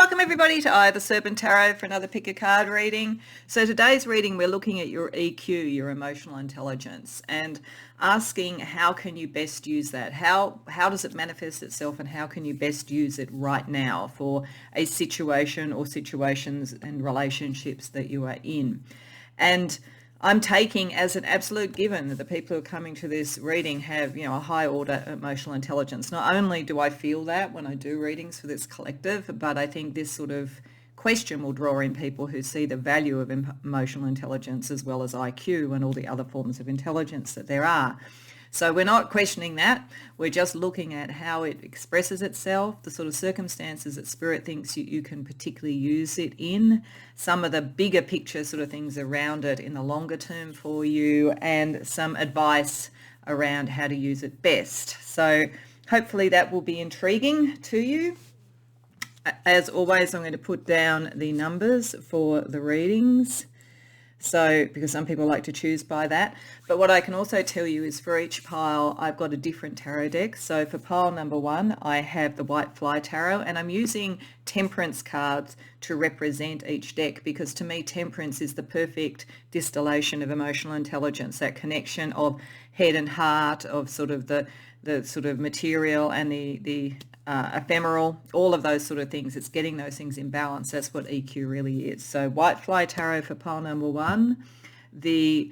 Welcome everybody to I, the Serpent Tarot, for another pick a card reading. So today's reading, we're looking at your EQ, your emotional intelligence, and asking how can you best use that? How does it manifest itself, and how can you best use it right now for a situation or situations and relationships that you are in? And I'm taking as an absolute given that the people who are coming to this reading have, a high order emotional intelligence. Not only do I feel that when I do readings for this collective, but I think this sort of question will draw in people who see the value of emotional intelligence as well as IQ and all the other forms of intelligence that there are. So we're not questioning that. We're just looking at how it expresses itself, the sort of circumstances that Spirit thinks you can particularly use it in, some of the bigger picture sort of things around it in the longer term for you, and some advice around how to use it best. So hopefully that will be intriguing to you. As always, I'm going to put down the numbers for the readings. So, because some people like to choose by that. But what I can also tell you is for each pile, I've got a different tarot deck. So for pile number 1, I have the White Fly Tarot, and I'm using temperance cards to represent each deck, because to me, temperance is the perfect distillation of emotional intelligence, that connection of head and heart, of sort of the sort of material and the ephemeral, all of those sort of things. It's getting those things in balance. That's what EQ really is. So White Fly Tarot for pile number 1, the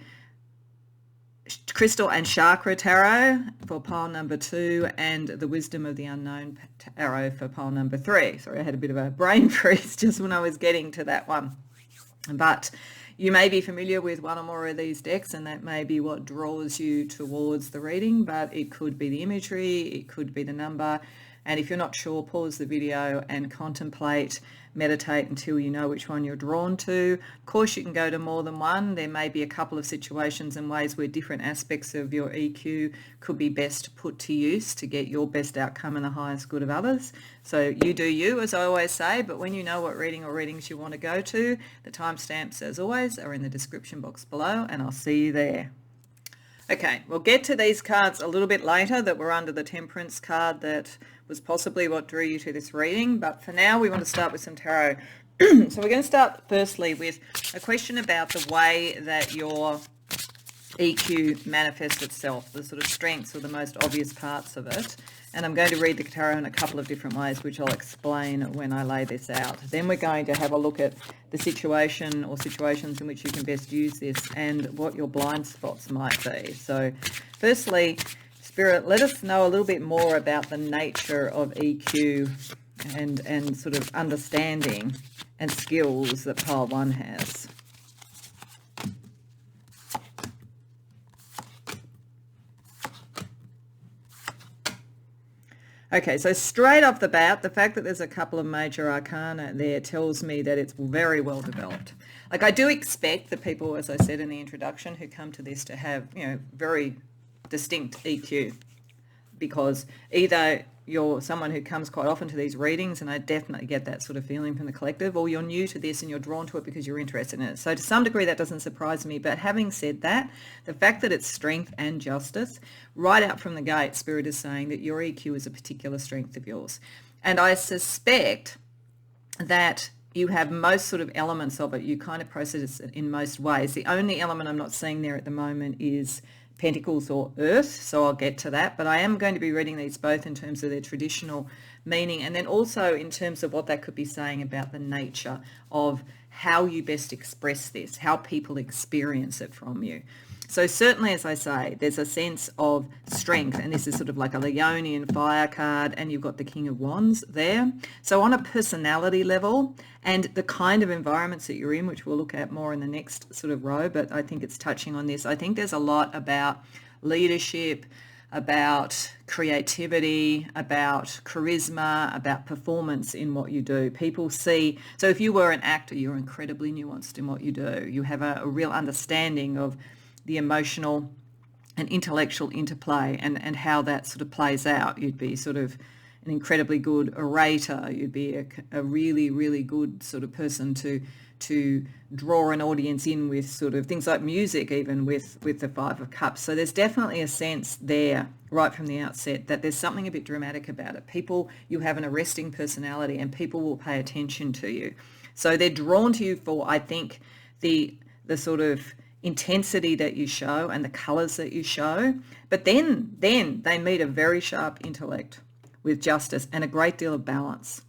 Crystal and Chakra Tarot for pile number 2, and the Wisdom of the Unknown Tarot for pile number 3. Sorry, I had a bit of a brain freeze just when I was getting to that one. But you may be familiar with one or more of these decks, and that may be what draws you towards the reading, but it could be the imagery, it could be the number. And if you're not sure, pause the video and contemplate, meditate until you know which one you're drawn to. Of course, you can go to more than one. There may be a couple of situations and ways where different aspects of your EQ could be best put to use to get your best outcome and the highest good of others. So you do you, as I always say, but when you know what reading or readings you want to go to, the timestamps, as always, are in the description box below, and I'll see you there. Okay, we'll get to these cards a little bit later that were under the Temperance card that was possibly what drew you to this reading, but for now we want to start with some tarot. So we're going to start firstly with a question about the way that your EQ manifests itself, the sort of strengths or the most obvious parts of it. And I'm going to read the tarot in a couple of different ways, which I'll explain when I lay this out. Then we're going to have a look at the situation or situations in which you can best use this and what your blind spots might be. So firstly, Spirit, let us know a little bit more about the nature of EQ and sort of understanding and skills that pile 1 has. Okay, so straight off the bat, the fact that there's a couple of major arcana there tells me that it's very well developed. Like, I do expect the people, as I said in the introduction, who come to this to have, very distinct EQ, because either you're someone who comes quite often to these readings, and I definitely get that sort of feeling from the collective, or you're new to this and you're drawn to it because you're interested in it. So to some degree that doesn't surprise me, but having said that, the fact that it's strength and justice, right out from the gate, Spirit is saying that your EQ is a particular strength of yours. And I suspect that you have most sort of elements of it. You kind of process it in most ways. The only element I'm not seeing there at the moment is Pentacles or Earth, so I'll get to that, but I am going to be reading these both in terms of their traditional meaning, and then also in terms of what that could be saying about the nature of how you best express this, how people experience it from you. So certainly, as I say, there's a sense of strength, and this is sort of like a Leonian fire card, and you've got the King of Wands there. So on a personality level and the kind of environments that you're in, which we'll look at more in the next sort of row, but I think it's touching on this. I think there's a lot about leadership, about creativity, about charisma, about performance in what you do. People see, so if you were an actor, you're incredibly nuanced in what you do. You have a real understanding of the emotional and intellectual interplay and how that sort of plays out. You'd be sort of, an incredibly good orator. You'd be a really, really good sort of person to draw an audience in with sort of things like music, even with the Five of Cups. So there's definitely a sense there right from the outset that there's something a bit dramatic about it. You have an arresting personality and people will pay attention to you. So they're drawn to you for, I think, the sort of intensity that you show and the colours that you show. But then they meet a very sharp intellect with justice and a great deal of balance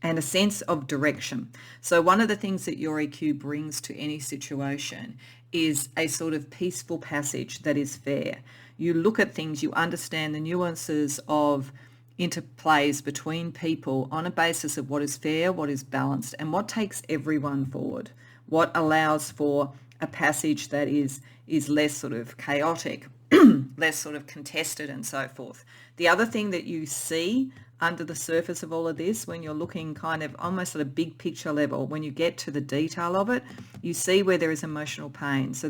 and a sense of direction. So one of the things that your EQ brings to any situation is a sort of peaceful passage that is fair. You look at things, you understand the nuances of interplays between people on a basis of what is fair, what is balanced, and what takes everyone forward, what allows for a passage that is less sort of chaotic, less sort of contested and so forth. The other thing that you see under the surface of all of this, when you're looking kind of almost at a big picture level, when you get to the detail of it, you see where there is emotional pain. So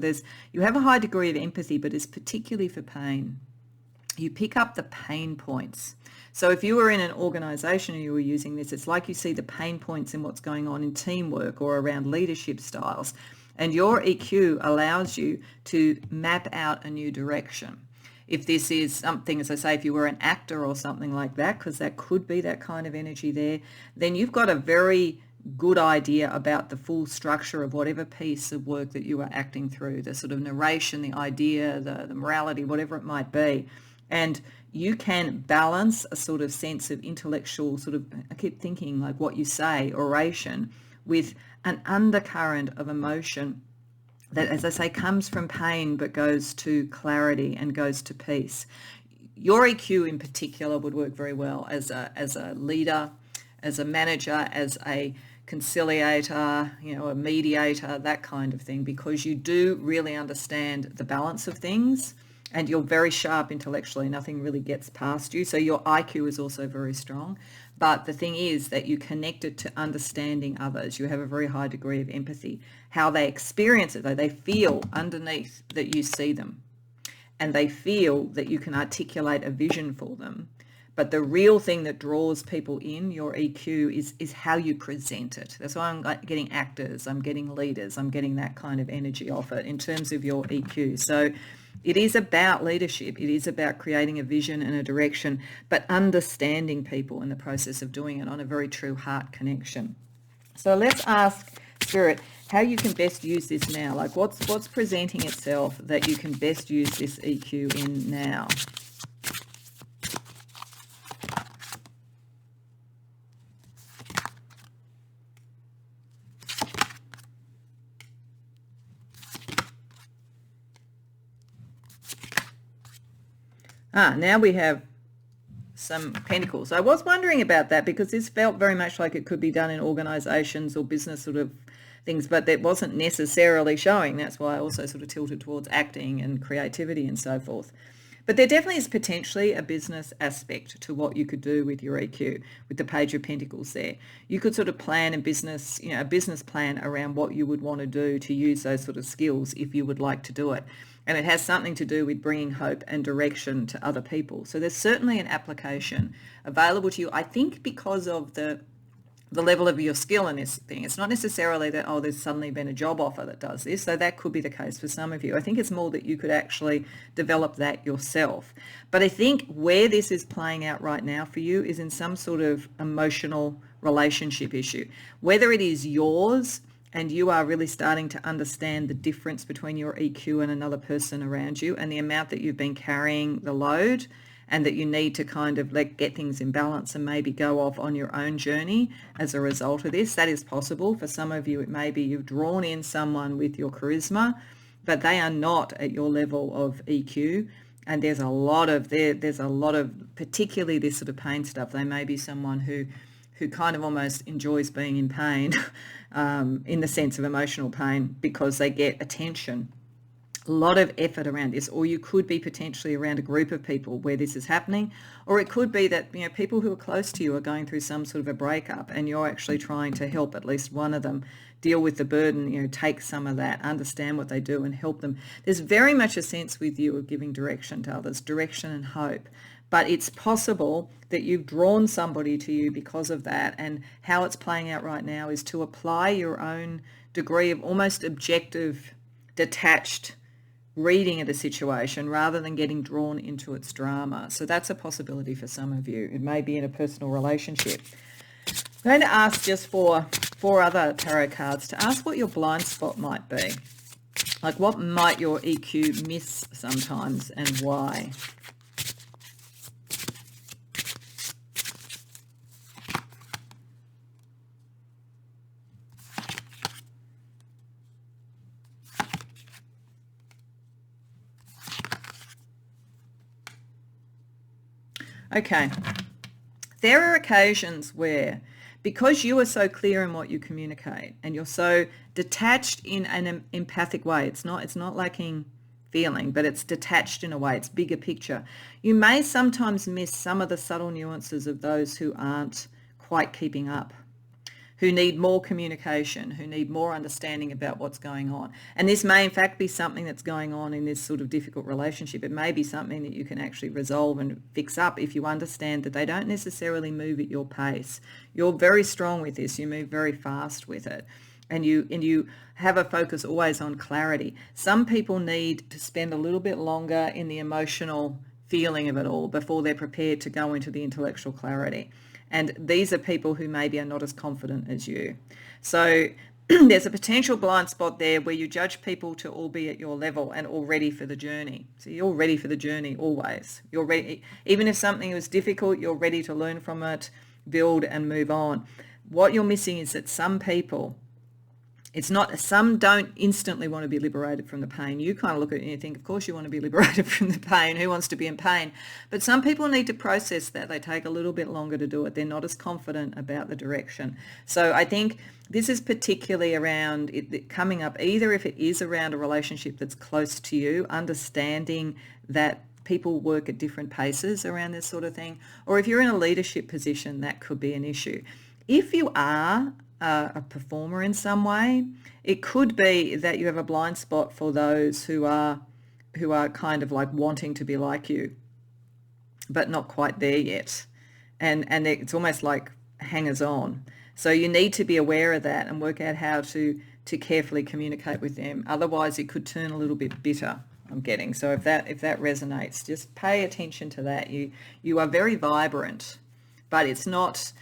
you have a high degree of empathy, but it's particularly for pain. You pick up the pain points. So if you were in an organisation and you were using this, it's like you see the pain points in what's going on in teamwork or around leadership styles. And your EQ allows you to map out a new direction. If this is something, as I say, if you were an actor or something like that, because that could be that kind of energy there, then you've got a very good idea about the full structure of whatever piece of work that you are acting through, the sort of narration, the idea, the morality, whatever it might be. And you can balance a sort of sense of intellectual sort of, I keep thinking like what you say, oration, with an undercurrent of emotion that, as I say, comes from pain but goes to clarity and goes to peace. Your EQ in particular would work very well as a leader, as a manager, as a conciliator, a mediator, that kind of thing, because you do really understand the balance of things and you're very sharp intellectually. Nothing really gets past you. So your IQ is also very strong. But the thing is that you connect it to understanding others. You have a very high degree of empathy. How they experience it, though, they feel underneath that you see them. And they feel that you can articulate a vision for them. But the real thing that draws people in, your EQ, is how you present it. That's why I'm getting actors, I'm getting leaders, I'm getting that kind of energy off it in terms of your EQ. So it is about leadership. It is about creating a vision and a direction, but understanding people in the process of doing it on a very true heart connection. So let's ask Spirit how you can best use this now. Like what's presenting itself that you can best use this EQ in now? Now we have some pentacles. I was wondering about that because this felt very much like it could be done in organisations or business sort of things, but that wasn't necessarily showing. That's why I also sort of tilted towards acting and creativity and so forth. But there definitely is potentially a business aspect to what you could do with your EQ, with the Page of Pentacles there. You could sort of plan a business plan around what you would want to do to use those sort of skills if you would like to do it. And it has something to do with bringing hope and direction to other people. So there's certainly an application available to you, I think, because of the level of your skill in this thing. It's not necessarily that, there's suddenly been a job offer that does this, so that could be the case for some of you. I think it's more that you could actually develop that yourself. But I think where this is playing out right now for you is in some sort of emotional relationship issue, whether it is yours and you are really starting to understand the difference between your EQ and another person around you and the amount that you've been carrying the load, and that you need to kind of get things in balance and maybe go off on your own journey as a result of this. That is possible. For some of you, it may be you've drawn in someone with your charisma, but they are not at your level of EQ. And there's a lot of, particularly this sort of pain stuff. They may be someone who kind of almost enjoys being in pain in the sense of emotional pain because they get attention. A lot of effort around this, or you could be potentially around a group of people where this is happening, or it could be that people who are close to you are going through some sort of a breakup and you're actually trying to help at least one of them deal with the burden, take some of that, understand what they do and help them. There's very much a sense with you of giving direction to others, direction and hope, but it's possible that you've drawn somebody to you because of that, and how it's playing out right now is to apply your own degree of almost objective, detached reading of the situation rather than getting drawn into its drama. So that's a possibility for some of you. It may be in a personal relationship. I'm going to ask just for 4 other tarot cards to ask what your blind spot might be. Like, what might your EQ miss sometimes and why? Okay. There are occasions where, because you are so clear in what you communicate and you're so detached in an empathic way, it's not lacking feeling, but it's detached in a way, it's bigger picture. You may sometimes miss some of the subtle nuances of those who aren't quite keeping up, who need more communication, who need more understanding about what's going on. And this may in fact be something that's going on in this sort of difficult relationship. It may be something that you can actually resolve and fix up if you understand that they don't necessarily move at your pace. You're very strong with this. You move very fast with it. And you have a focus always on clarity. Some people need to spend a little bit longer in the emotional feeling of it all before they're prepared to go into the intellectual clarity. And these are people who maybe are not as confident as you. So there's a potential blind spot there where you judge people to all be at your level and all ready for the journey. So you're ready for the journey always. You're ready. Even if something was difficult, you're ready to learn from it, build and move on. What you're missing is that some people, some don't instantly want to be liberated from the pain. You kind of look at it and you think, of course you want to be liberated from the pain. Who wants to be in pain? But some people need to process that. They take a little bit longer to do it. They're not as confident about the direction. So I think this is particularly around it coming up, either if it is around a relationship that's close to you, understanding that people work at different paces around this sort of thing, or if you're in a leadership position, that could be an issue. If you are a performer in some way, it could be that you have a blind spot for those who are kind of like wanting to be like you, but not quite there yet. And it's almost like hangers on. So you need to be aware of that and work out how to carefully communicate with them. Otherwise, it could turn a little bit bitter, I'm getting. So if that resonates, just pay attention to that. You are very vibrant, but it's not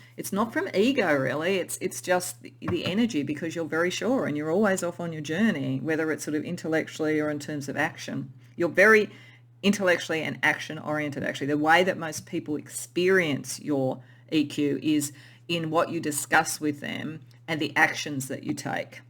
from ego really. It's just the energy, because you're very sure and you're always off on your journey, whether it's sort of intellectually or in terms of action. You're very intellectually and action oriented. Actually, the way that most people experience your EQ is in what you discuss with them and the actions that you take.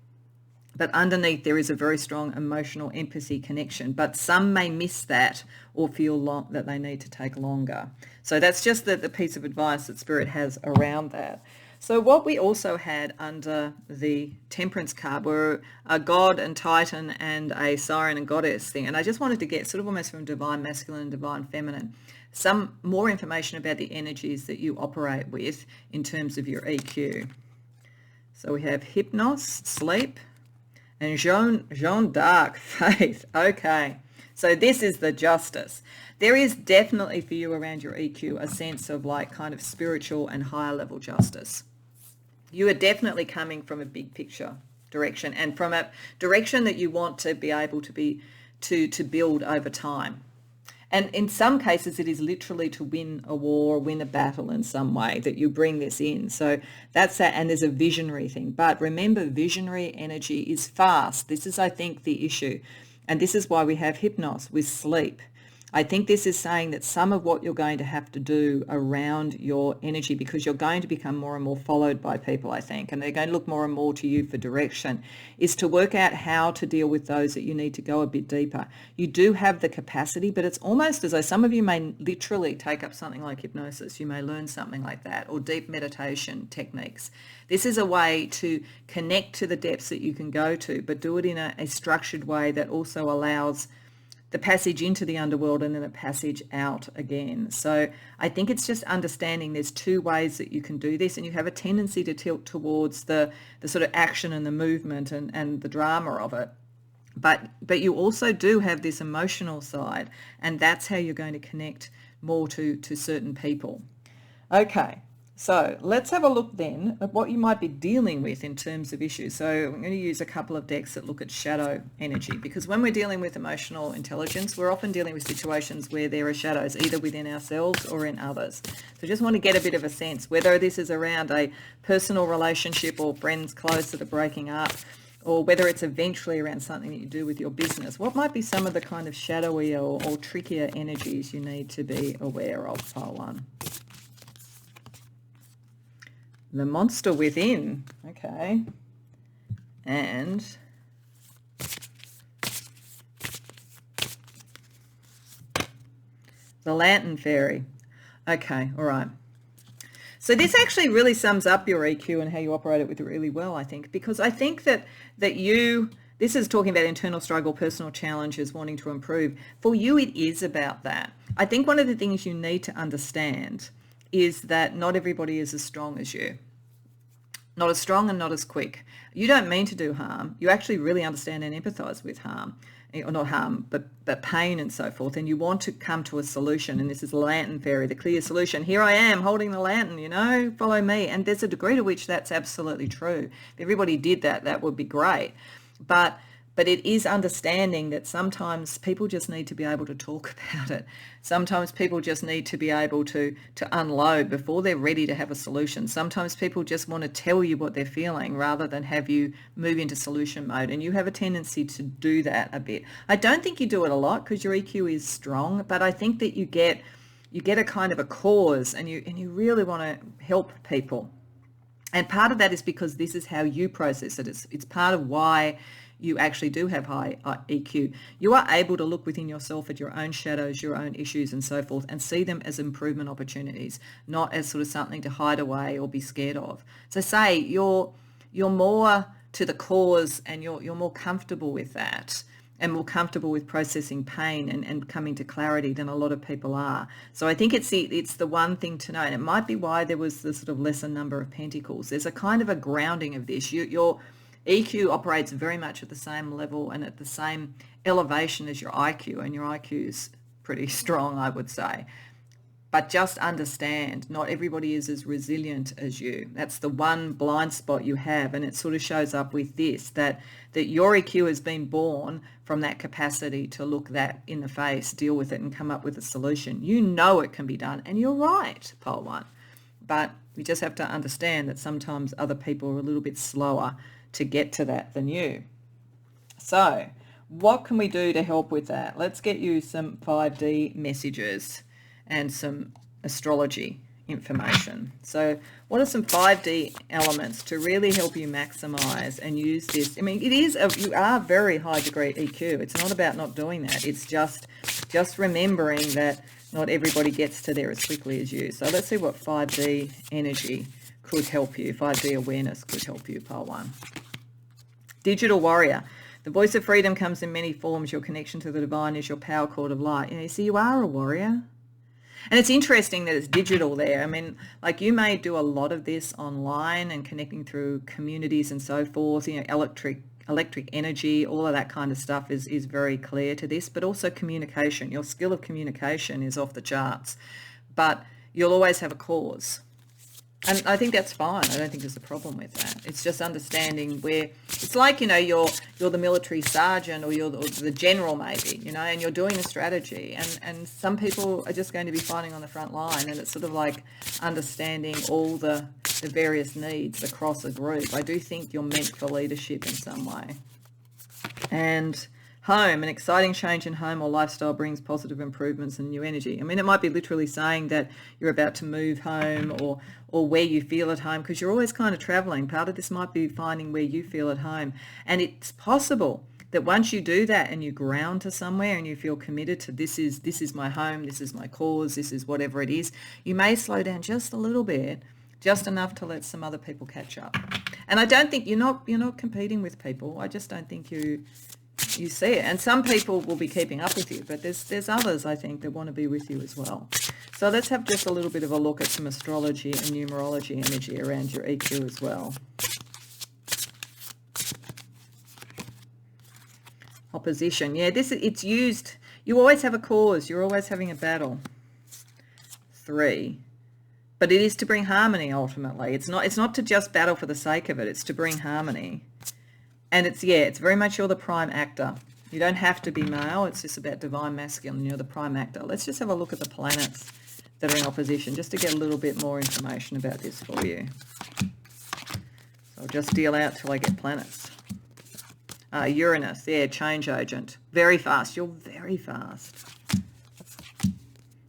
But underneath there is a very strong emotional empathy connection. But some may miss that or feel that they need to take longer. So that's just the piece of advice that Spirit has around that. So what we also had under the Temperance card were a God and Titan and a Siren and Goddess thing. And I just wanted to get sort of almost from Divine Masculine and Divine Feminine some more information about the energies that you operate with in terms of your EQ. So we have Hypnos, Sleep, and Jeanne d'Arc, Faith. Okay, so this is the Justice. There is definitely for you around your EQ a sense of like kind of spiritual and higher level justice. You are definitely coming from a big picture direction and from a direction that you want to be able to build over time. And in some cases, it is literally to win a war, win a battle in some way that you bring this in. So that's that. And there's a visionary thing. But remember, visionary energy is fast. This is, I think, the issue. And this is why we have Hypnos with sleep. I think this is saying that some of what you're going to have to do around your energy, because you're going to become more and more followed by people, I think, and they're going to look more and more to you for direction, is to work out how to deal with those that you need to go a bit deeper. You do have the capacity, but it's almost as though some of you may literally take up something like hypnosis. You may learn something like that, or deep meditation techniques. This is a way to connect to the depths that you can go to, but do it in a structured way that also allows the passage into the underworld and then a passage out again. So I think it's just understanding there's two ways that you can do this, and you have a tendency to tilt towards the sort of action and the movement and the drama of it. But you also do have this emotional side, and that's how you're going to connect more to certain people. Okay, so let's have a look then at what you might be dealing with in terms of issues. So I'm going to use a couple of decks that look at shadow energy, because when we're dealing with emotional intelligence, we're often dealing with situations where there are shadows either within ourselves or in others. So just want to get a bit of a sense, whether this is around a personal relationship or friends close that are breaking up, or whether it's eventually around something that you do with your business. What might be some of the kind of shadowy or trickier energies you need to be aware of, pile one? The monster within, okay, and the lantern fairy. Okay, all right. So this actually really sums up your EQ and how you operate it with really well, I think, because I think that this is talking about internal struggle, personal challenges, wanting to improve. For you, it is about that. I think one of the things you need to understand is that not everybody is as strong as you. Not as strong and not as quick. You don't mean to do harm. You actually really understand and empathise with harm, or not harm, but pain and so forth. And you want to come to a solution. And this is the lantern fairy, the clear solution. Here I am holding the lantern, follow me. And there's a degree to which that's absolutely true. If everybody did that, that would be great. But it is understanding that sometimes people just need to be able to talk about it. Sometimes people just need to be able to unload before they're ready to have a solution. Sometimes people just want to tell you what they're feeling rather than have you move into solution mode. And you have a tendency to do that a bit. I don't think you do it a lot because your EQ is strong, but I think that you get a kind of a cause and you really want to help people. And part of that is because this is how you process it. It's part of why you actually do have high EQ. You are able to look within yourself at your own shadows, your own issues and so forth, and see them as improvement opportunities, not as sort of something to hide away or be scared of. So say you're more to the cause and you're more comfortable with that and more comfortable with processing pain and coming to clarity than a lot of people are. So I think it's the one thing to know, and it might be why there was the sort of lesser number of pentacles. There's a kind of a grounding of this. Your EQ operates very much at the same level and at the same elevation as your IQ, and your IQ is pretty strong, I would say. But just understand, not everybody is as resilient as you. That's the one blind spot you have, and it sort of shows up with this, that your EQ has been born from that capacity to look that in the face, deal with it, and come up with a solution. You know it can be done, and you're right, pole one. But we just have to understand that sometimes other people are a little bit slower to get to that than you. So what can we do to help with that? Let's get you some 5D messages and some astrology information. So what are some 5D elements to really help you maximize and use this? I mean, you are very high degree EQ. It's not about not doing that. It's just remembering that not everybody gets to there as quickly as you. So let's see what 5D energy could help you. 5D awareness could help you, pile one. Digital warrior. The voice of freedom comes in many forms. Your connection to the divine is your power cord of light. You see, you are a warrior. And it's interesting that it's digital there. I mean, like you may do a lot of this online and connecting through communities and so forth, electric energy, all of that kind of stuff is very clear to this, but also communication. Your skill of communication is off the charts, but you'll always have a cause. And I think that's fine. I don't think there's a problem with that. It's just understanding where it's like, you're the military sergeant or you're the general maybe, and you're doing a strategy. And some people are just going to be fighting on the front line. And it's sort of like understanding all the various needs across a group. I do think you're meant for leadership in some way. And home, an exciting change in home or lifestyle brings positive improvements and new energy. I mean, it might be literally saying that you're about to move home or where you feel at home, because you're always kind of traveling. Part of this might be finding where you feel at home. And it's possible that once you do that and you ground to somewhere and you feel committed to this is my home, this is my cause, this is whatever it is, you may slow down just a little bit, just enough to let some other people catch up. And I don't think you're not competing with people. I just don't think you see it. And some people will be keeping up with you, but there's others, I think, that want to be with you as well. So let's have just a little bit of a look at some astrology and numerology energy around your EQ as well. Opposition. Yeah, it's used. You always have a cause. You're always having a battle. 3. But it is to bring harmony ultimately. It's not to just battle for the sake of it. It's to bring harmony. And it's very much you're the prime actor. You don't have to be male. It's just about divine masculine. You're the prime actor. Let's just have a look at the planets that are in opposition just to get a little bit more information about this for you. So I'll just deal out till I get planets. Uranus, change agent. Very fast. You're very fast.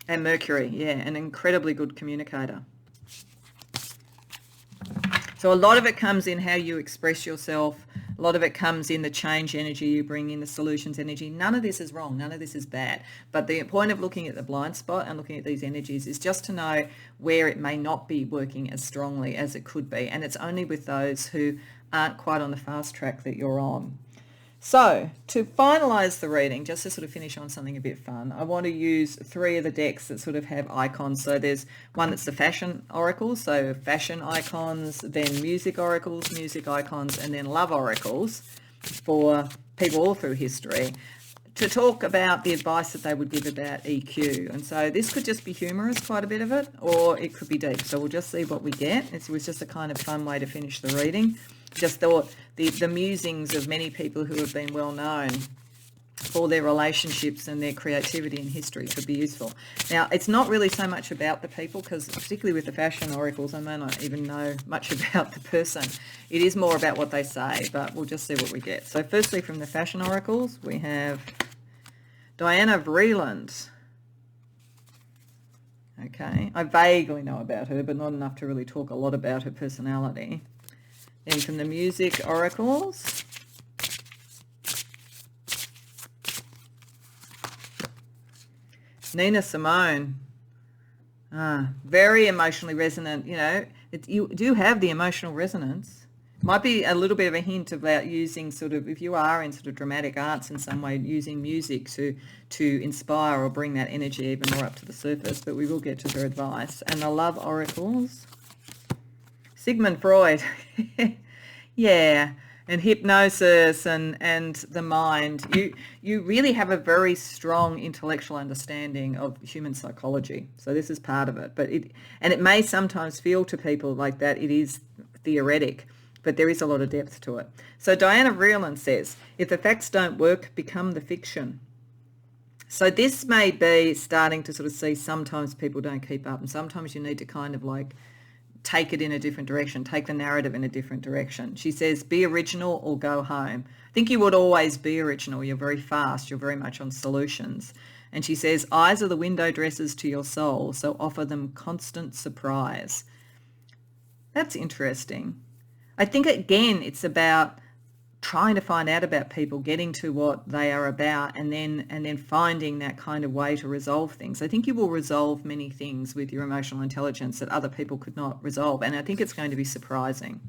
And Mercury, an incredibly good communicator. So a lot of it comes in how you express yourself. A lot of it comes in the change energy you bring in, the solutions energy. None of this is wrong. None of this is bad. But the point of looking at the blind spot and looking at these energies is just to know where it may not be working as strongly as it could be. And it's only with those who aren't quite on the fast track that you're on. So to finalise the reading, just to sort of finish on something a bit fun, I want to use 3 of the decks that sort of have icons. So there's one that's the fashion oracles, so fashion icons, then music oracles, music icons, and then love oracles for people all through history to talk about the advice that they would give about EQ. And so this could just be humorous, quite a bit of it, or it could be deep. So we'll just see what we get. It was just a kind of fun way to finish the reading. Just thought the musings of many people who have been well known for their relationships and their creativity in history could be useful. Now, it's not really so much about the people, because particularly with the fashion oracles, I may not even know much about the person. It is more about what they say, but we'll just see what we get. So firstly, from the fashion oracles, we have Diana Vreeland. Okay, I vaguely know about her, but not enough to really talk a lot about her personality. Then from the music oracles, Nina Simone. Very emotionally resonant. You do have the emotional resonance. Might be a little bit of a hint about using sort of, if you are in sort of dramatic arts in some way, using music to inspire or bring that energy even more up to the surface. But we will get to her advice. And the love oracles, Sigmund Freud. And hypnosis and the mind. You really have a very strong intellectual understanding of human psychology. So this is part of it. But it may sometimes feel to people like that it is theoretic, but there is a lot of depth to it. So Diana Vreeland says, if the facts don't work, become the fiction. So this may be starting to sort of see sometimes people don't keep up, and sometimes you need to kind of like take it in a different direction, take the narrative in a different direction. She says, be original or go home. I think you would always be original. You're very fast. You're very much on solutions. And she says, eyes are the window dressers to your soul, so offer them constant surprise. That's interesting. I think, again, it's about trying to find out about people, getting to what they are about, and then finding that kind of way to resolve things. I think you will resolve many things with your emotional intelligence that other people could not resolve, and I think it's going to be surprising.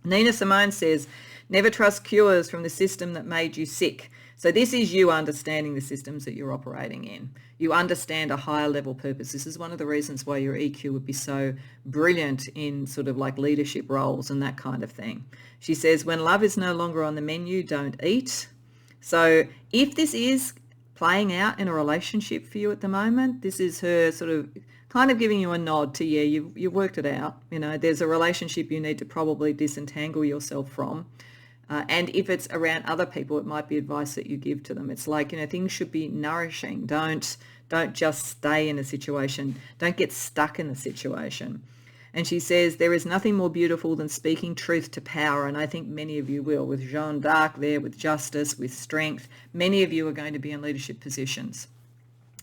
Nina Simone says, never trust cures from the system that made you sick. So this is you understanding the systems that you're operating in. You understand a higher level purpose. This is one of the reasons why your EQ would be so brilliant in sort of like leadership roles and that kind of thing. She says, when love is no longer on the menu, don't eat. So if this is playing out in a relationship for you at the moment, this is her sort of kind of giving you a nod to, you've worked it out. There's a relationship you need to probably disentangle yourself from. And if it's around other people, it might be advice that you give to them. It's like, things should be nourishing. Don't just stay in a situation. Don't get stuck in the situation. And she says, there is nothing more beautiful than speaking truth to power. And I think many of you will, with Jeanne d'Arc there, with justice, with strength. Many of you are going to be in leadership positions.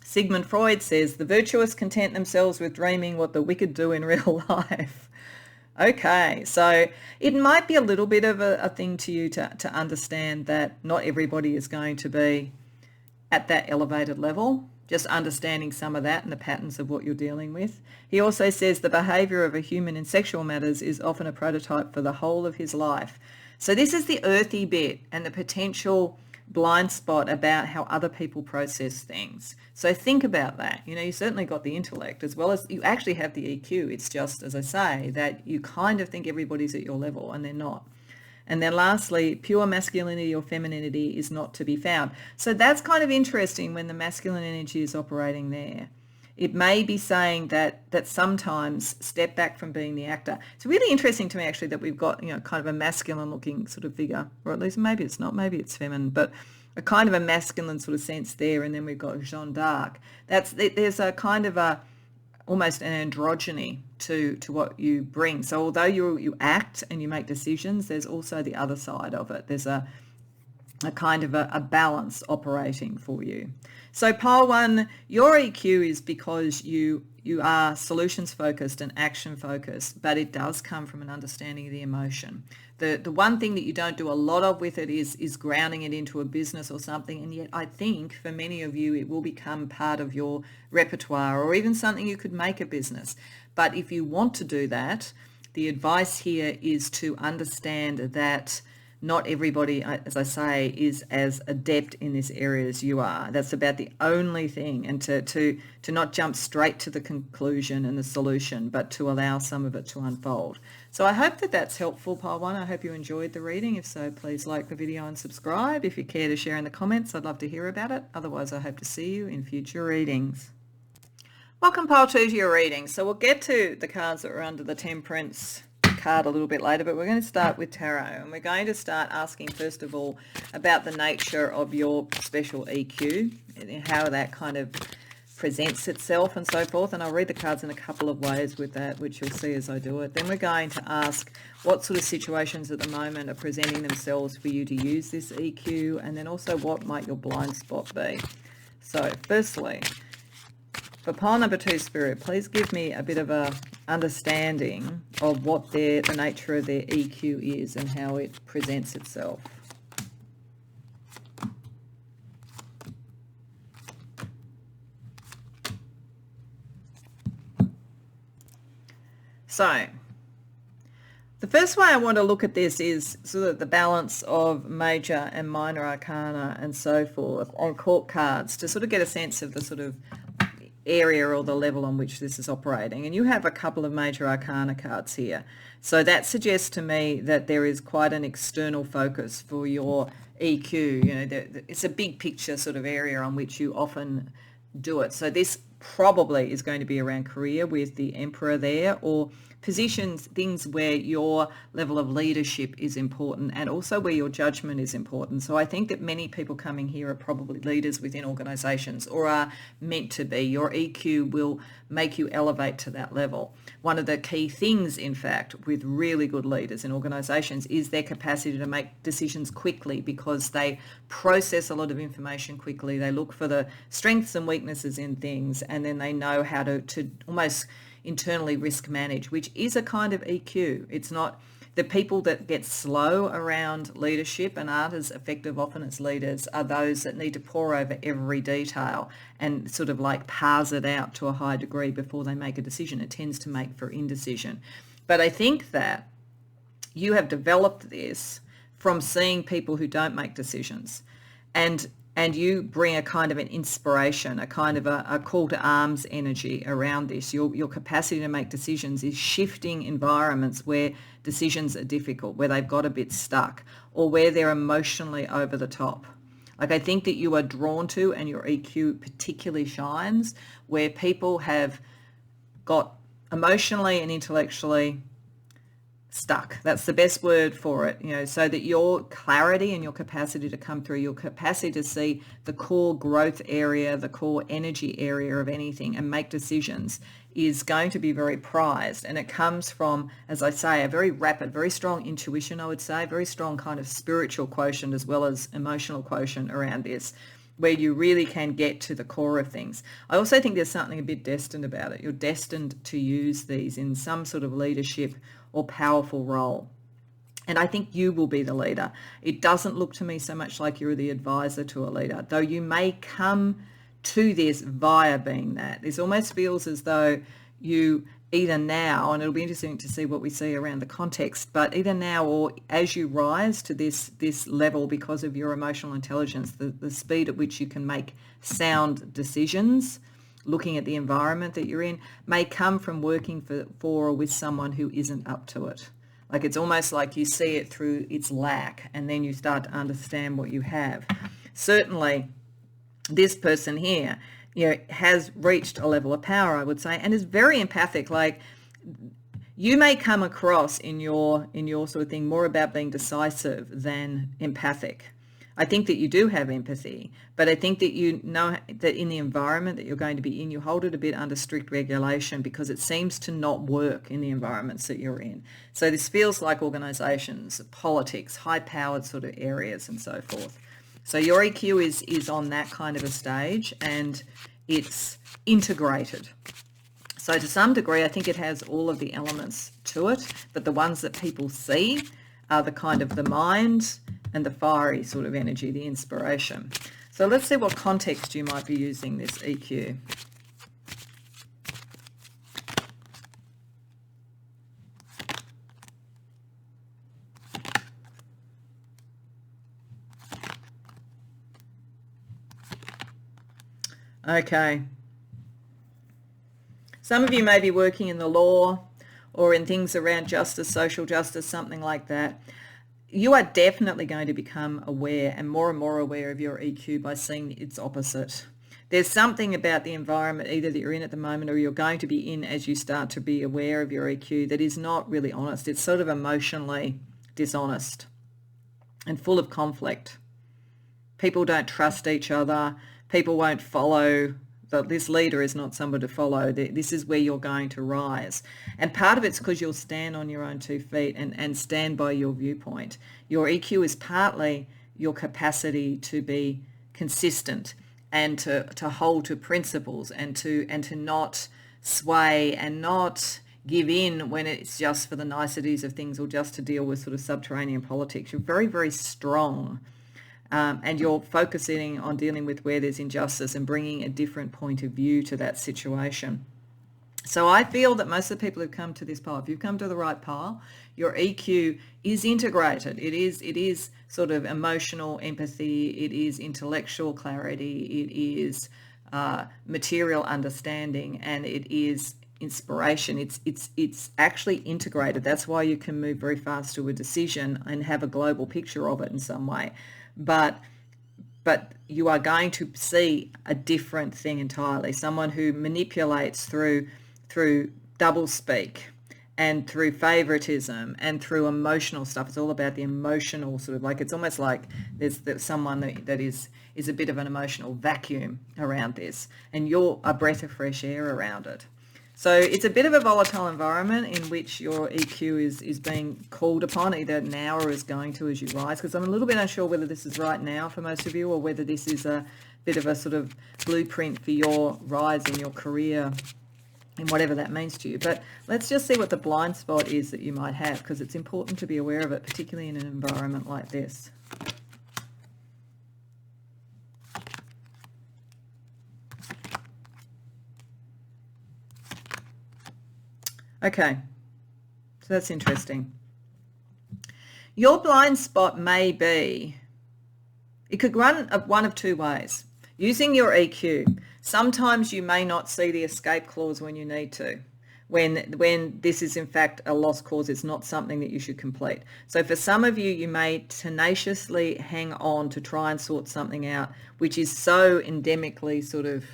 Sigmund Freud says, the virtuous content themselves with dreaming what the wicked do in real life. Okay, so it might be a little bit of a thing to you to understand that not everybody is going to be at that elevated level, just understanding some of that and the patterns of what you're dealing with. He also says the behaviour of a human in sexual matters is often a prototype for the whole of his life. So this is the earthy bit and the potential blind spot about how other people process things. So think about that. You certainly got the intellect as well as you actually have the EQ. It's just, as I say, that you kind of think everybody's at your level and they're not. And then lastly, pure masculinity or femininity is not to be found. So that's kind of interesting when the masculine energy is operating there. It may be saying that sometimes step back from being the actor. It's really interesting to me actually that we've got, kind of a masculine looking sort of figure, or at least maybe it's not, maybe it's feminine, but a kind of a masculine sort of sense there. And then we've got Jeanne d'Arc. There's a kind of a almost an androgyny to what you bring. So although you act and you make decisions, there's also the other side of it. There's a kind of a balance operating for you. So pile 1, your EQ is because you are solutions focused and action focused, but it does come from an understanding of the emotion. The one thing that you don't do a lot of with it is grounding it into a business or something, and yet I think for many of you it will become part of your repertoire or even something you could make a business. But if you want to do that, the advice here is to understand that not everybody, as I say, is as adept in this area as you are. That's about the only thing, and to not jump straight to the conclusion and the solution, but to allow some of it to unfold. So I hope that that's helpful, pile 1. I hope you enjoyed the reading. If so, please like the video and subscribe. If you care to share in the comments, I'd love to hear about it. Otherwise, I hope to see you in future readings. Welcome, pile 2, to your reading. So we'll get to the cards that were under the Temperance card a little bit later, but we're going to start with tarot, and we're going to start asking first of all about the nature of your special EQ and how that kind of presents itself and so forth. And I'll read the cards in a couple of ways with that, which you'll see as I do it. Then we're going to ask what sort of situations at the moment are presenting themselves for you to use this EQ, and then also what might your blind spot be. So firstly, for pile number 2, Spirit, please give me a bit of a understanding of what the nature of their EQ is and how it presents itself. So, the first way I want to look at this is sort of the balance of major and minor arcana and so forth on court cards to sort of get a sense of the sort of area or the level on which this is operating. And you have a couple of major arcana cards here. So that suggests to me that there is quite an external focus for your EQ. It's a big picture sort of area on which you often do it. So this probably is going to be around career with the Emperor there, or positions, things where your level of leadership is important and also where your judgment is important. So I think that many people coming here are probably leaders within organisations or are meant to be. Your EQ will make you elevate to that level. One of the key things, in fact, with really good leaders in organisations is their capacity to make decisions quickly, because they process a lot of information quickly. They look for the strengths and weaknesses in things, and then they know how to almost internally risk manage, which is a kind of EQ. It's not the people that get slow around leadership and aren't as effective often as leaders are those that need to pore over every detail and sort of like parse it out to a high degree before they make a decision. It tends to make for indecision. But I think that you have developed this from seeing people who don't make decisions, and you bring a kind of an inspiration, a kind of a call to arms energy around this. Your capacity to make decisions is shifting environments where decisions are difficult, where they've got a bit stuck, or where they're emotionally over the top. Like, I think that you are drawn to, and your EQ particularly shines, where people have got emotionally and intellectually stuck. That's the best word for it, so that your clarity and your capacity to come through, your capacity to see the core growth area, the core energy area of anything and make decisions is going to be very prized. And it comes from, as I say, a very rapid, very strong intuition, I would say, very strong kind of spiritual quotient as well as emotional quotient around this, where you really can get to the core of things. I also think there's something a bit destined about it. You're destined to use these in some sort of leadership or powerful role. And I think you will be the leader. It doesn't look to me so much like you're the advisor to a leader, though you may come to this via being that. This almost feels as though you either now, and it'll be interesting to see what we see around the context, but either now or as you rise to this level because of your emotional intelligence, the speed at which you can make sound decisions, looking at the environment that you're in, may come from working for or with someone who isn't up to it. Like, it's almost like you see it through its lack, and then you start to understand what you have. Certainly, this person here, has reached a level of power, I would say, and is very empathic. Like, you may come across in your sort of thing more about being decisive than empathic. I think that you do have empathy, but I think that you know that in the environment that you're going to be in, you hold it a bit under strict regulation because it seems to not work in the environments that you're in. So this feels like organisations, politics, high-powered sort of areas and so forth. So your EQ is on that kind of a stage, and it's integrated. So to some degree, I think it has all of the elements to it, but the ones that people see are the kind of the mind and the fiery sort of energy, the inspiration. So let's see what context you might be using this EQ. Okay. Some of you may be working in the law or in things around justice, social justice, something like that. You are definitely going to become aware and more aware of your EQ by seeing its opposite. There's something about the environment either that you're in at the moment or you're going to be in as you start to be aware of your EQ that is not really honest. It's sort of emotionally dishonest and full of conflict. People don't trust each other. People won't follow. This leader is not someone to follow. This is where you're going to rise. And part of it's because you'll stand on your own 2 feet and stand by your viewpoint. Your EQ is partly your capacity to be consistent and to hold to principles and to not sway and not give in when it's just for the niceties of things or just to deal with sort of subterranean politics. You're very, very strong. And you're focusing on dealing with where there's injustice and bringing a different point of view to that situation. So I feel that most of the people who've come to this pile, if you've come to the right pile, your EQ is integrated. It is sort of emotional empathy. It is intellectual clarity. It is material understanding, and it is inspiration. It's actually integrated. That's why you can move very fast to a decision and have a global picture of it in some way. But you are going to see a different thing entirely. Someone who manipulates through doublespeak and through favoritism and through emotional stuff. It's all about the emotional sort of, like, it's almost like there's someone that is a bit of an emotional vacuum around this, and you're a breath of fresh air around it. So it's a bit of a volatile environment in which your EQ is being called upon either now or is going to as you rise, because I'm a little bit unsure whether this is right now for most of you or whether this is a bit of a sort of blueprint for your rise in your career and whatever that means to you. But let's just see what the blind spot is that you might have, because it's important to be aware of it, particularly in an environment like this. Okay, so that's interesting. Your blind spot may be, it could run one of 2 ways. Using your EQ, sometimes you may not see the escape clause when you need to, when this is in fact a lost cause. It's not something that you should complete. So for some of you, you may tenaciously hang on to try and sort something out, which is so endemically sort of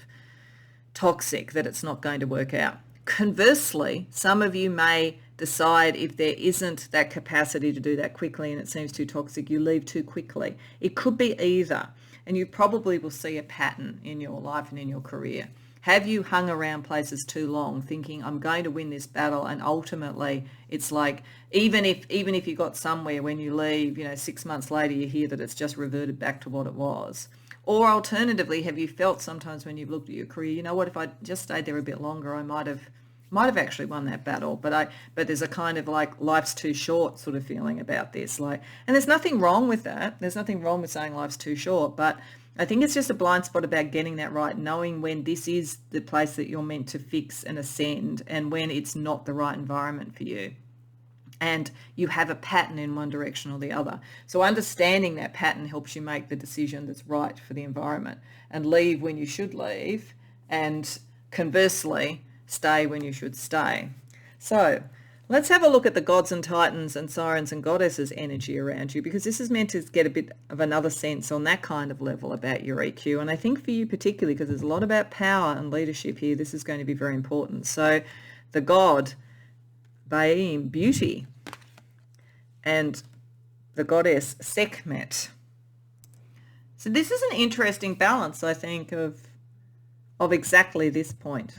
toxic that it's not going to work out. Conversely, some of you may decide if there isn't that capacity to do that quickly and it seems too toxic, you leave too quickly. It could be either, and you probably will see a pattern in your life and in your career. Have you hung around places too long thinking, I'm going to win this battle, and ultimately it's like, even if you got somewhere, when you leave, 6 months later you hear that it's just reverted back to what it was? Or alternatively, have you felt sometimes when you've looked at your career, you know what, if I just stayed there a bit longer, I might have actually won that battle, but there's a kind of like life's too short sort of feeling about this. And there's nothing wrong with that. There's nothing wrong with saying life's too short, but I think it's just a blind spot about getting that right, knowing when this is the place that you're meant to fix and ascend and when it's not the right environment for you. And you have a pattern in one direction or the other. So understanding that pattern helps you make the decision that's right for the environment and leave when you should leave, and conversely, stay when you should stay. So Let's have a look at the gods and titans and sirens and goddesses energy around you, because this is meant to get a bit of another sense on that kind of level about your EQ. And I think for you particularly, because there's a lot about power and leadership here, this is going to be very important. So the god, Baim, beauty, and the goddess, Sekhmet. So this is an interesting balance, I think, of exactly this point,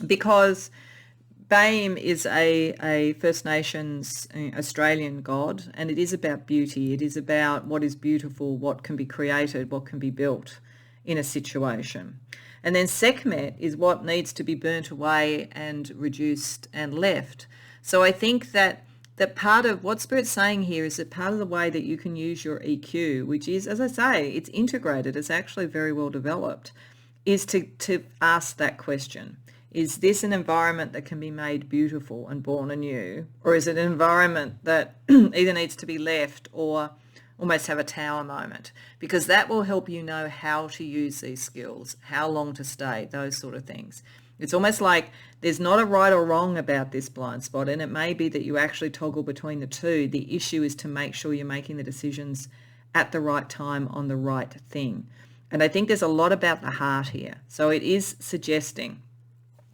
because Baim is a First Nations Australian god, and it is about beauty. It is about what is beautiful, what can be created, what can be built in a situation. And then Sekhmet is what needs to be burnt away and reduced and left. So I think that part of what Spirit's saying here is that part of the way that you can use your EQ, which is, as I say, it's integrated, it's actually very well developed, is to ask that question. Is this an environment that can be made beautiful and born anew? Or is it an environment that either needs to be left or almost have a tower moment? Because that will help you know how to use these skills, how long to stay, those sort of things. It's almost like there's not a right or wrong about this blind spot, and it may be that you actually toggle between the two. The issue is to make sure you're making the decisions at the right time on the right thing. And I think there's a lot about the heart here. So it is suggesting,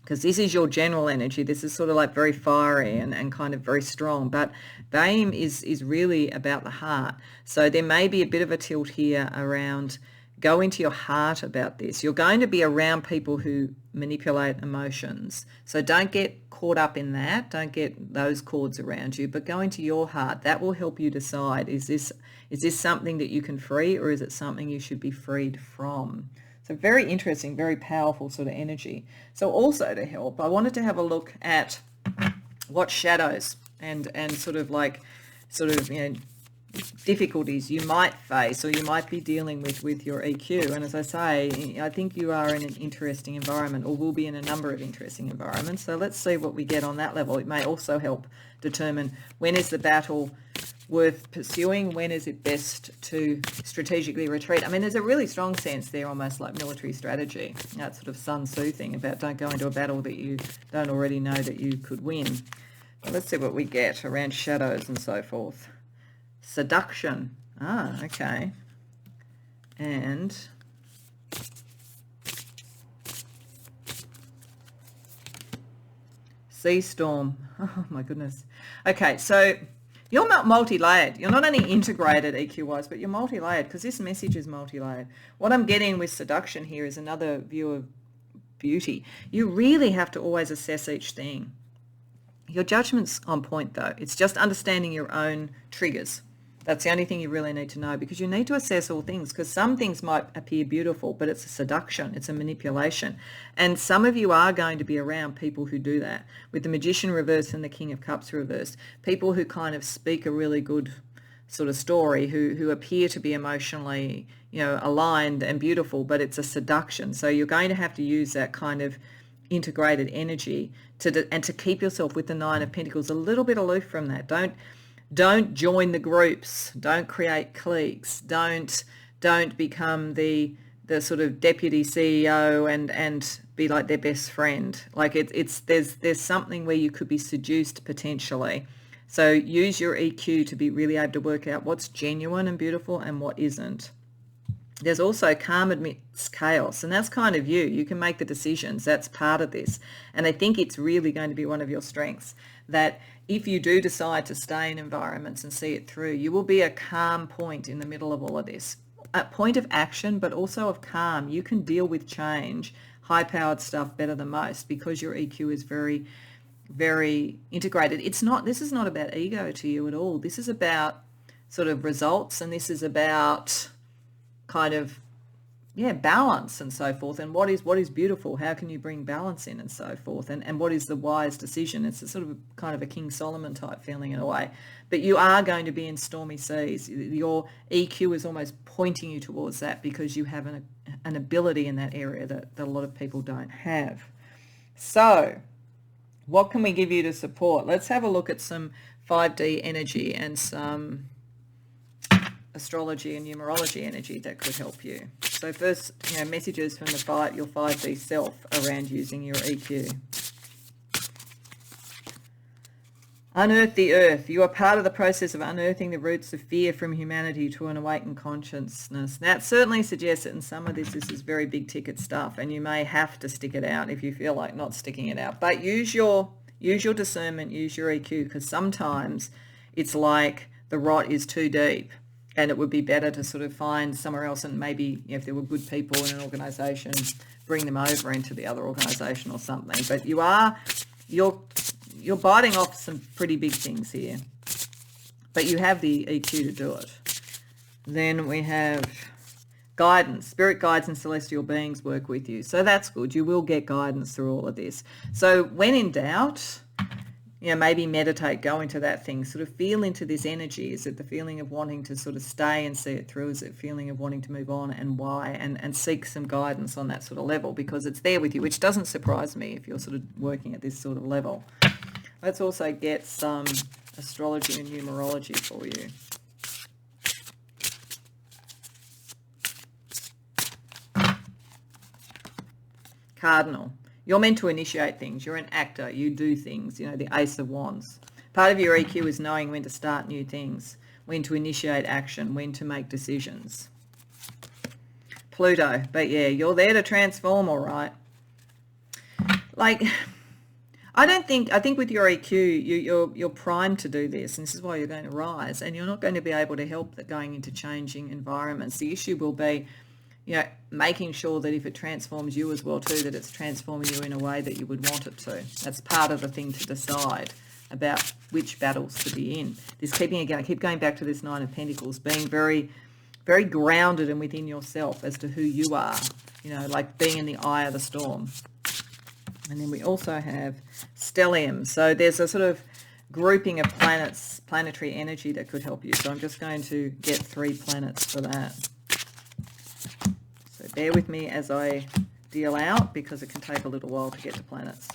because this is your general energy, this is sort of like very fiery and kind of very strong, but Baim is really about the heart. So there may be a bit of a tilt here around go into your heart about this. You're going to be around people who manipulate emotions. So don't get caught up in that. Don't get those cords around you, but go into your heart. That will help you decide, is this something that you can free, or is it something you should be freed from? So very interesting, very powerful sort of energy. So also to help, I wanted to have a look at what shadows and sort of difficulties you might face or you might be dealing with your EQ. And as I say, I think you are in an interesting environment, or will be in a number of interesting environments. So let's see what we get on that level. It may also help determine when is the battle worth pursuing, when is it best to strategically retreat. I mean, there's a really strong sense there, almost like military strategy, that sort of Sun Tzu thing about don't go into a battle that you don't already know that you could win. But let's see what we get around shadows and so forth. Seduction. Okay. And sea storm. Oh my goodness. Okay, so you're not multi-layered. You're not only integrated EQ-wise, but you're multi-layered, because this message is multi-layered. What I'm getting with seduction here is another view of beauty. You really have to always assess each thing. Your judgment's on point, though. It's just understanding your own triggers. That's the only thing you really need to know, because you need to assess all things, because some things might appear beautiful, but it's a seduction, it's a manipulation. And some of you are going to be around people who do that, with the Magician reversed and the King of Cups reversed. People who kind of speak a really good sort of story, who appear to be emotionally, aligned and beautiful, but it's a seduction. So you're going to have to use that kind of integrated energy to keep yourself with the Nine of Pentacles a little bit aloof from that. Don't join the groups. Don't create cliques. Don't become the sort of deputy CEO and be like their best friend. Like there's something where you could be seduced potentially. So use your EQ to be really able to work out what's genuine and beautiful and what isn't. There's also calm amidst chaos, and that's kind of you. You can make the decisions. That's part of this. And I think it's really going to be one of your strengths, that if you do decide to stay in environments and see it through, you will be a calm point in the middle of all of this. A point of action, but also of calm. You can deal with change, high-powered stuff better than most, because your EQ is very, very integrated. This is not about ego to you at all. This is about sort of results, and this is about kind of balance and so forth, and what is beautiful, how can you bring balance in and so forth, and what is the wise decision. It's a sort of kind of a King Solomon type feeling in a way, but you are going to be in stormy seas. Your EQ is almost pointing you towards that, because you have an ability in that area that a lot of people don't have. So what can we give you to support? Let's have a look at some 5D energy and some astrology and numerology energy that could help you. So first, messages from your 5D self around using your EQ. Unearth the earth. You are part of the process of unearthing the roots of fear from humanity to an awakened consciousness. Now, it certainly suggests that in some of this is very big ticket stuff, and you may have to stick it out if you feel like not sticking it out. But use your discernment, use your EQ, because sometimes it's like the rot is too deep, and it would be better to sort of find somewhere else, and maybe if there were good people in an organisation, bring them over into the other organisation or something. But you're biting off some pretty big things here, but you have the EQ to do it. Then we have guidance. Spirit guides and celestial beings work with you. So that's good. You will get guidance through all of this. So when in doubt, maybe meditate, go into that thing, sort of feel into this energy. Is it the feeling of wanting to sort of stay and see it through? Is it feeling of wanting to move on, and why? And seek some guidance on that sort of level, because it's there with you, which doesn't surprise me if you're sort of working at this sort of level. Let's also get some astrology and numerology for you. Cardinal. You're meant to initiate things. You're an actor. You do things, the Ace of Wands. Part of your EQ is knowing when to start new things, when to initiate action, when to make decisions. Pluto. But yeah, you're there to transform, all right. I think with your EQ, you're primed to do this, and this is why you're going to rise, and you're not going to be able to help that going into changing environments. The issue will be, making sure that if it transforms you as well too, that it's transforming you in a way that you would want it to. That's part of the thing to decide about which battles to be in. Keep going back to this Nine of Pentacles, being very, very grounded and within yourself as to who you are, like being in the eye of the storm. And then we also have stellium. So there's a sort of grouping of planets, planetary energy that could help you. So I'm just going to get 3 planets for that. So bear with me as I deal out, because it can take a little while to get to planets.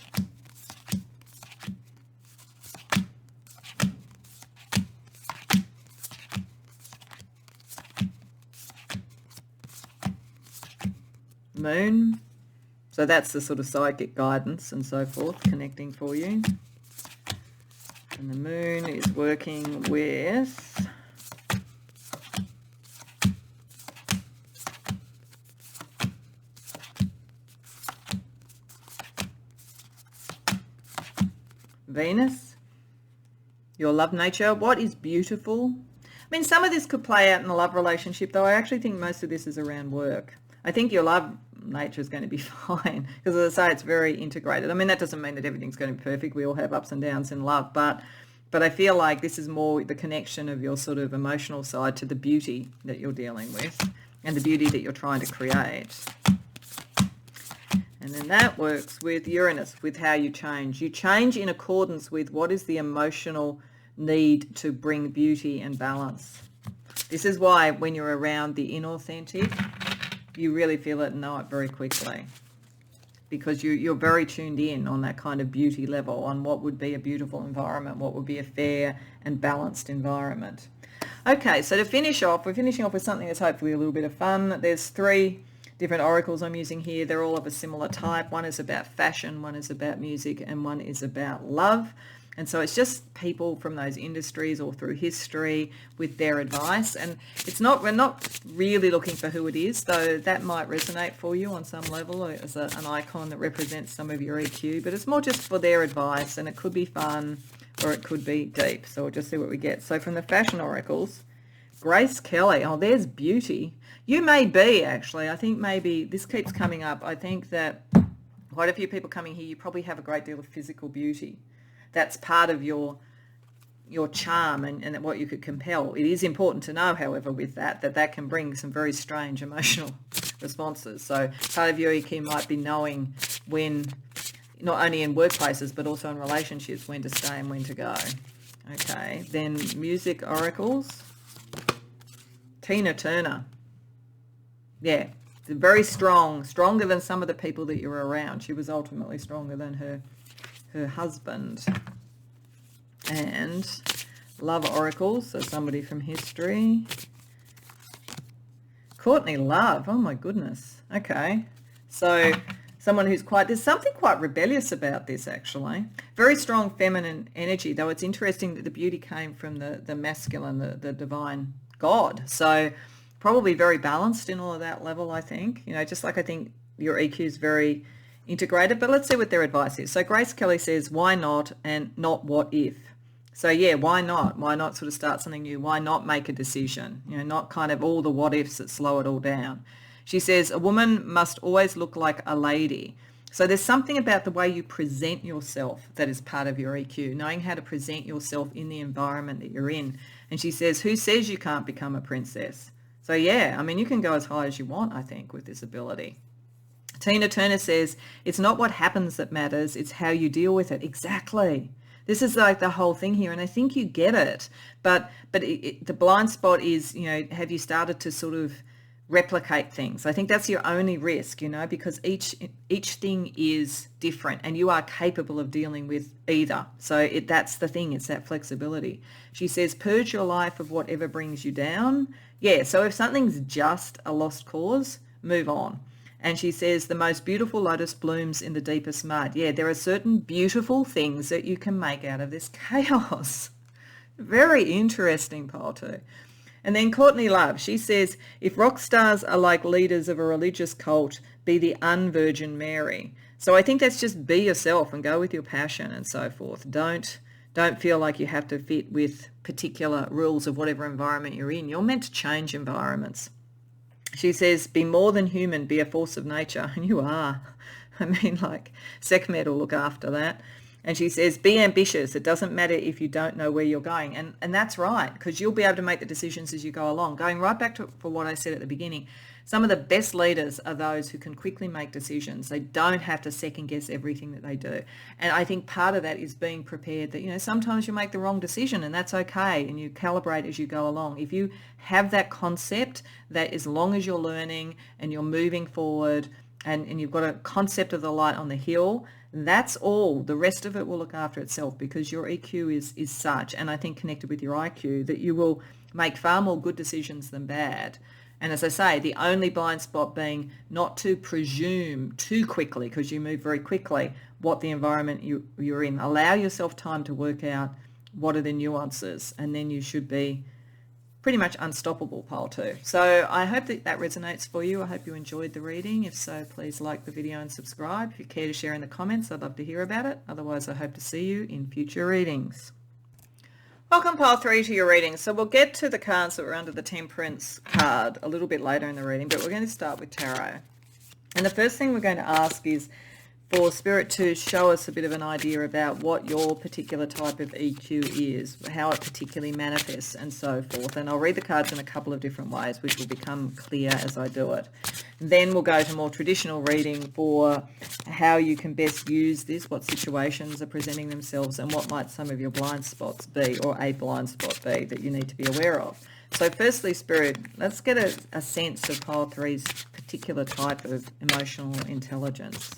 Moon. So that's the sort of psychic guidance and so forth, connecting for you. And the moon is working with Venus, your love nature. What is beautiful? I mean, some of this could play out in a love relationship, though I actually think most of this is around work. I think your love nature is going to be fine, because as I say, it's very integrated. I mean, that doesn't mean that everything's going to be perfect. We all have ups and downs in love, but I feel like this is more the connection of your sort of emotional side to the beauty that you're dealing with and the beauty that you're trying to create. And then that works with Uranus, with how you change. You change in accordance with what is the emotional need to bring beauty and balance. This is why when you're around the inauthentic, you really feel it and know it very quickly, because you're very tuned in on that kind of beauty level, on what would be a beautiful environment, what would be a fair and balanced environment. Okay, so to finish off, we're finishing off with something that's hopefully a little bit of fun. There's 3 different oracles I'm using here. They're all of a similar type. One is about fashion, one is about music, and one is about love. And so it's just people from those industries or through history with their advice. And we're not really looking for who it is, though that might resonate for you on some level as an icon that represents some of your EQ, but it's more just for their advice, and it could be fun or it could be deep. So we'll just see what we get. So from the fashion oracles, Grace Kelly. Oh, there's beauty. You may be, actually. I think maybe this keeps coming up. I think that quite a few people coming here, you probably have a great deal of physical beauty. That's part of your charm and what you could compel. It is important to know, however, with that can bring some very strange emotional responses. So part of your EQ might be knowing when, not only in workplaces, but also in relationships, when to stay and when to go. Okay, then music oracles. Tina Turner. Yeah, very strong, stronger than some of the people that you were around. She was ultimately stronger than her husband. And love oracles, so somebody from history. Courtney Love, oh my goodness. Okay, so someone who's there's something quite rebellious about this, actually. Very strong feminine energy, though it's interesting that the beauty came from the masculine, the divine God. So probably very balanced in all of that level, I think. Just like I think your EQ is very integrated. But let's see what their advice is. So Grace Kelly says, why not, and not what if? So yeah, why not? Why not sort of start something new? Why not make a decision? Not kind of all the what ifs that slow it all down. She says, a woman must always look like a lady. So there's something about the way you present yourself that is part of your EQ, knowing how to present yourself in the environment that you're in. And she says, who says you can't become a princess? So yeah, I mean, you can go as high as you want, I think, with this ability. Tina Turner says, it's not what happens that matters, it's how you deal with it. Exactly. This is like the whole thing here, and I think you get it. But the blind spot is, have you started to sort of replicate things? I think that's your only risk, because each thing is different, and you are capable of dealing with either. So that's the thing, it's that flexibility. She says, purge your life of whatever brings you down. Yeah, so if something's just a lost cause, move on. And she says, the most beautiful lotus blooms in the deepest mud. Yeah, there are certain beautiful things that you can make out of this chaos. Very interesting pile too. And then Courtney Love, she says, if rock stars are like leaders of a religious cult, be the unvirgin Mary. So I think that's just be yourself and go with your passion and so forth. Don't feel like you have to fit with particular rules of whatever environment you're in. You're meant to change environments. She says, be more than human, be a force of nature. And you are. I mean, like, Sekhmet will look after that. And she says, be ambitious. It doesn't matter if you don't know where you're going. And that's right, because you'll be able to make the decisions as you go along. Going right back to for what I said at the beginning, some of the best leaders are those who can quickly make decisions. They don't have to second guess everything that they do. And I think part of that is being prepared that, sometimes you make the wrong decision, and that's okay. And you calibrate as you go along. If you have that concept that as long as you're learning and you're moving forward and you've got a concept of the light on the hill, that's all. The rest of it will look after itself, because your EQ is such, and I think connected with your IQ, that you will make far more good decisions than bad. And as I say, the only blind spot being not to presume too quickly, because you move very quickly, what the environment you're in. Allow yourself time to work out what are the nuances, and then you should be pretty much unstoppable, pile 2. So I hope that resonates for you. I hope you enjoyed the reading. If so, please like the video and subscribe. If you care to share in the comments, I'd love to hear about it. Otherwise, I hope to see you in future readings. Welcome, pile 3, to your reading. So we'll get to the cards that were under the Temperance card a little bit later in the reading, but we're going to start with tarot. And the first thing we're going to ask is for Spirit to show us a bit of an idea about what your particular type of EQ is, how it particularly manifests, and so forth. And I'll read the cards in a couple of different ways, which will become clear as I do it. Then we'll go to more traditional reading for how you can best use this, what situations are presenting themselves, and what might some of your blind spots be, or a blind spot be, that you need to be aware of. So firstly, Spirit, let's get a sense of pile 3's particular type of emotional intelligence.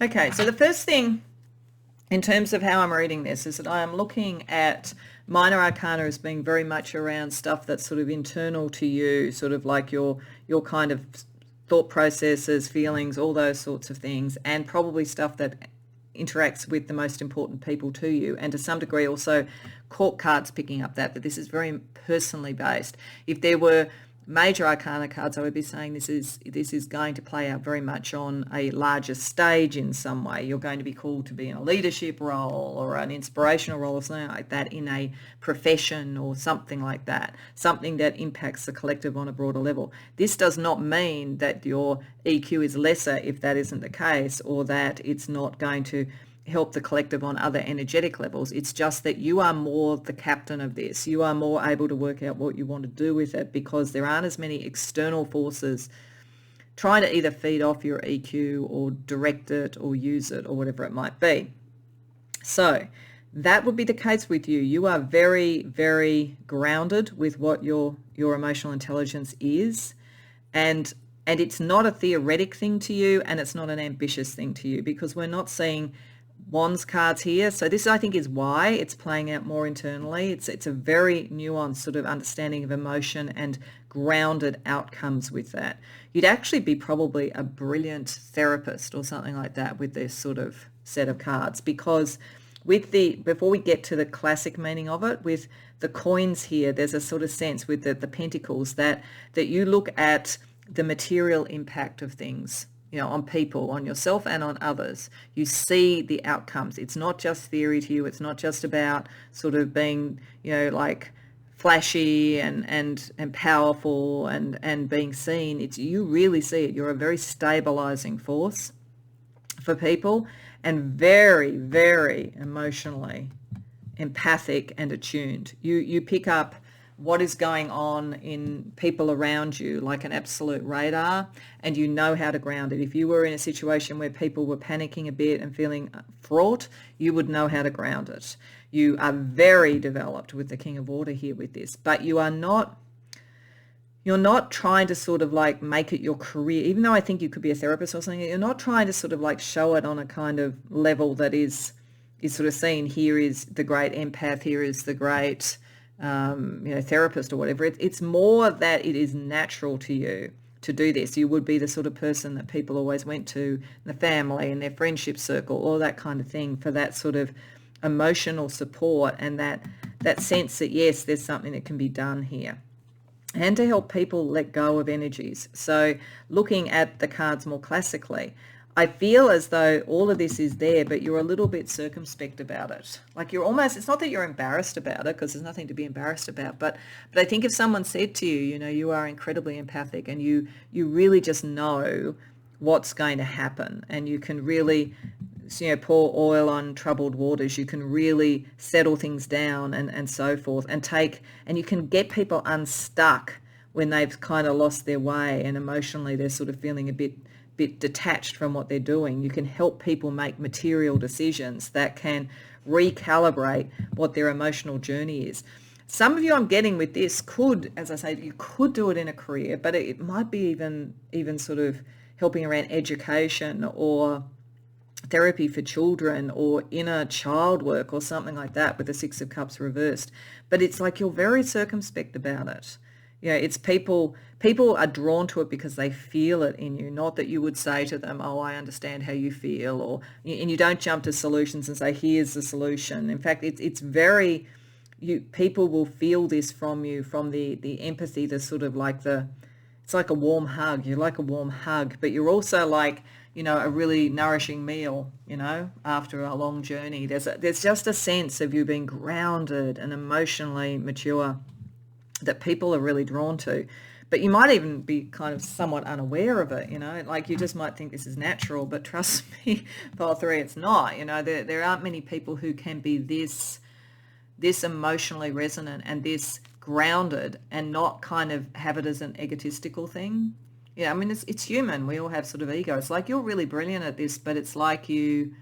Okay, so the first thing in terms of how I'm reading this is that I am looking at minor arcana as being very much around stuff that's sort of internal to you, sort of like your kind of thought processes, feelings, all those sorts of things, and probably stuff that interacts with the most important people to you, and to some degree also court cards picking up that this is very personally based. If there were major arcana cards, I would be saying this is going to play out very much on a larger stage in some way. You're going to be called to be in a leadership role or an inspirational role or something like that in a profession or something like that, something that impacts the collective on a broader level. This does not mean that your EQ is lesser if that isn't the case, or that it's not going to help the collective on other energetic levels. It's just that you are more the captain of this. You are more able to work out what you want to do with it, because there aren't as many external forces trying to either feed off your EQ or direct it or use it or whatever it might be. So that would be the case with you. You are very, very grounded with what your emotional intelligence is, and it's not a theoretic thing to you, and it's not an ambitious thing to you, because we're not seeing Wands cards here. So this, I think, is why it's playing out more internally. It's a very nuanced sort of understanding of emotion and grounded outcomes with that. You'd actually be probably a brilliant therapist or something like that with this sort of set of cards, because before we get to the classic meaning of it, with the coins here, there's a sort of sense with the pentacles that you look at the material impact of things, on people, on yourself and on others. You see the outcomes. It's not just theory to you. It's not just about sort of being, like flashy and powerful and being seen. It's, you really see it. You're a very stabilizing force for people, and very, very emotionally empathic and attuned. You pick up what is going on in people around you like an absolute radar, and you know how to ground it. If you were in a situation where people were panicking a bit and feeling fraught, you would know how to ground it. You are very developed with the King of Water here with this, but you're not trying to sort of like make it your career, even though I think you could be a therapist or something. You're not trying to sort of like show it on a kind of level that is sort of seen, here is the great empath, here is the great therapist or whatever. It's more that it is natural to you to do this. You would be the sort of person that people always went to, the family and their friendship circle, all that kind of thing, for that sort of emotional support and that sense that, yes, there's something that can be done here, and to help people let go of energies. So looking at the cards more classically, I feel as though all of this is there, but you're a little bit circumspect about it. Like you're almost, it's not that you're embarrassed about it, because there's nothing to be embarrassed about, but I think if someone said to you, you are incredibly empathic and you really just know what's going to happen, and you can really, pour oil on troubled waters, you can really settle things down and so forth, and you can get people unstuck when they've kind of lost their way and emotionally they're sort of feeling a bit detached from what they're doing. You can help people make material decisions that can recalibrate what their emotional journey is. Some of you, I'm getting with this, could, as I say, you could do it in a career, but it might be even sort of helping around education or therapy for children or inner child work or something like that with the Six of Cups reversed. But it's like you're very circumspect about it. It's people are drawn to it because they feel it in you, not that you would say to them, oh, I understand how you feel, and you don't jump to solutions and say, here's the solution. In fact, it's very, people will feel this from you, from the empathy, the sort of like it's like a warm hug. You're like a warm hug, but you're also like, a really nourishing meal, after a long journey. There's just a sense of you being grounded and emotionally mature that people are really drawn to. But you might even be kind of somewhat unaware of it, like you just might think this is natural, but trust me, Pile 3, it's not. There aren't many people who can be this emotionally resonant and this grounded and not kind of have it as an egotistical thing. Yeah, I mean, it's human. We all have sort of ego. It's like you're really brilliant at this, but it's like you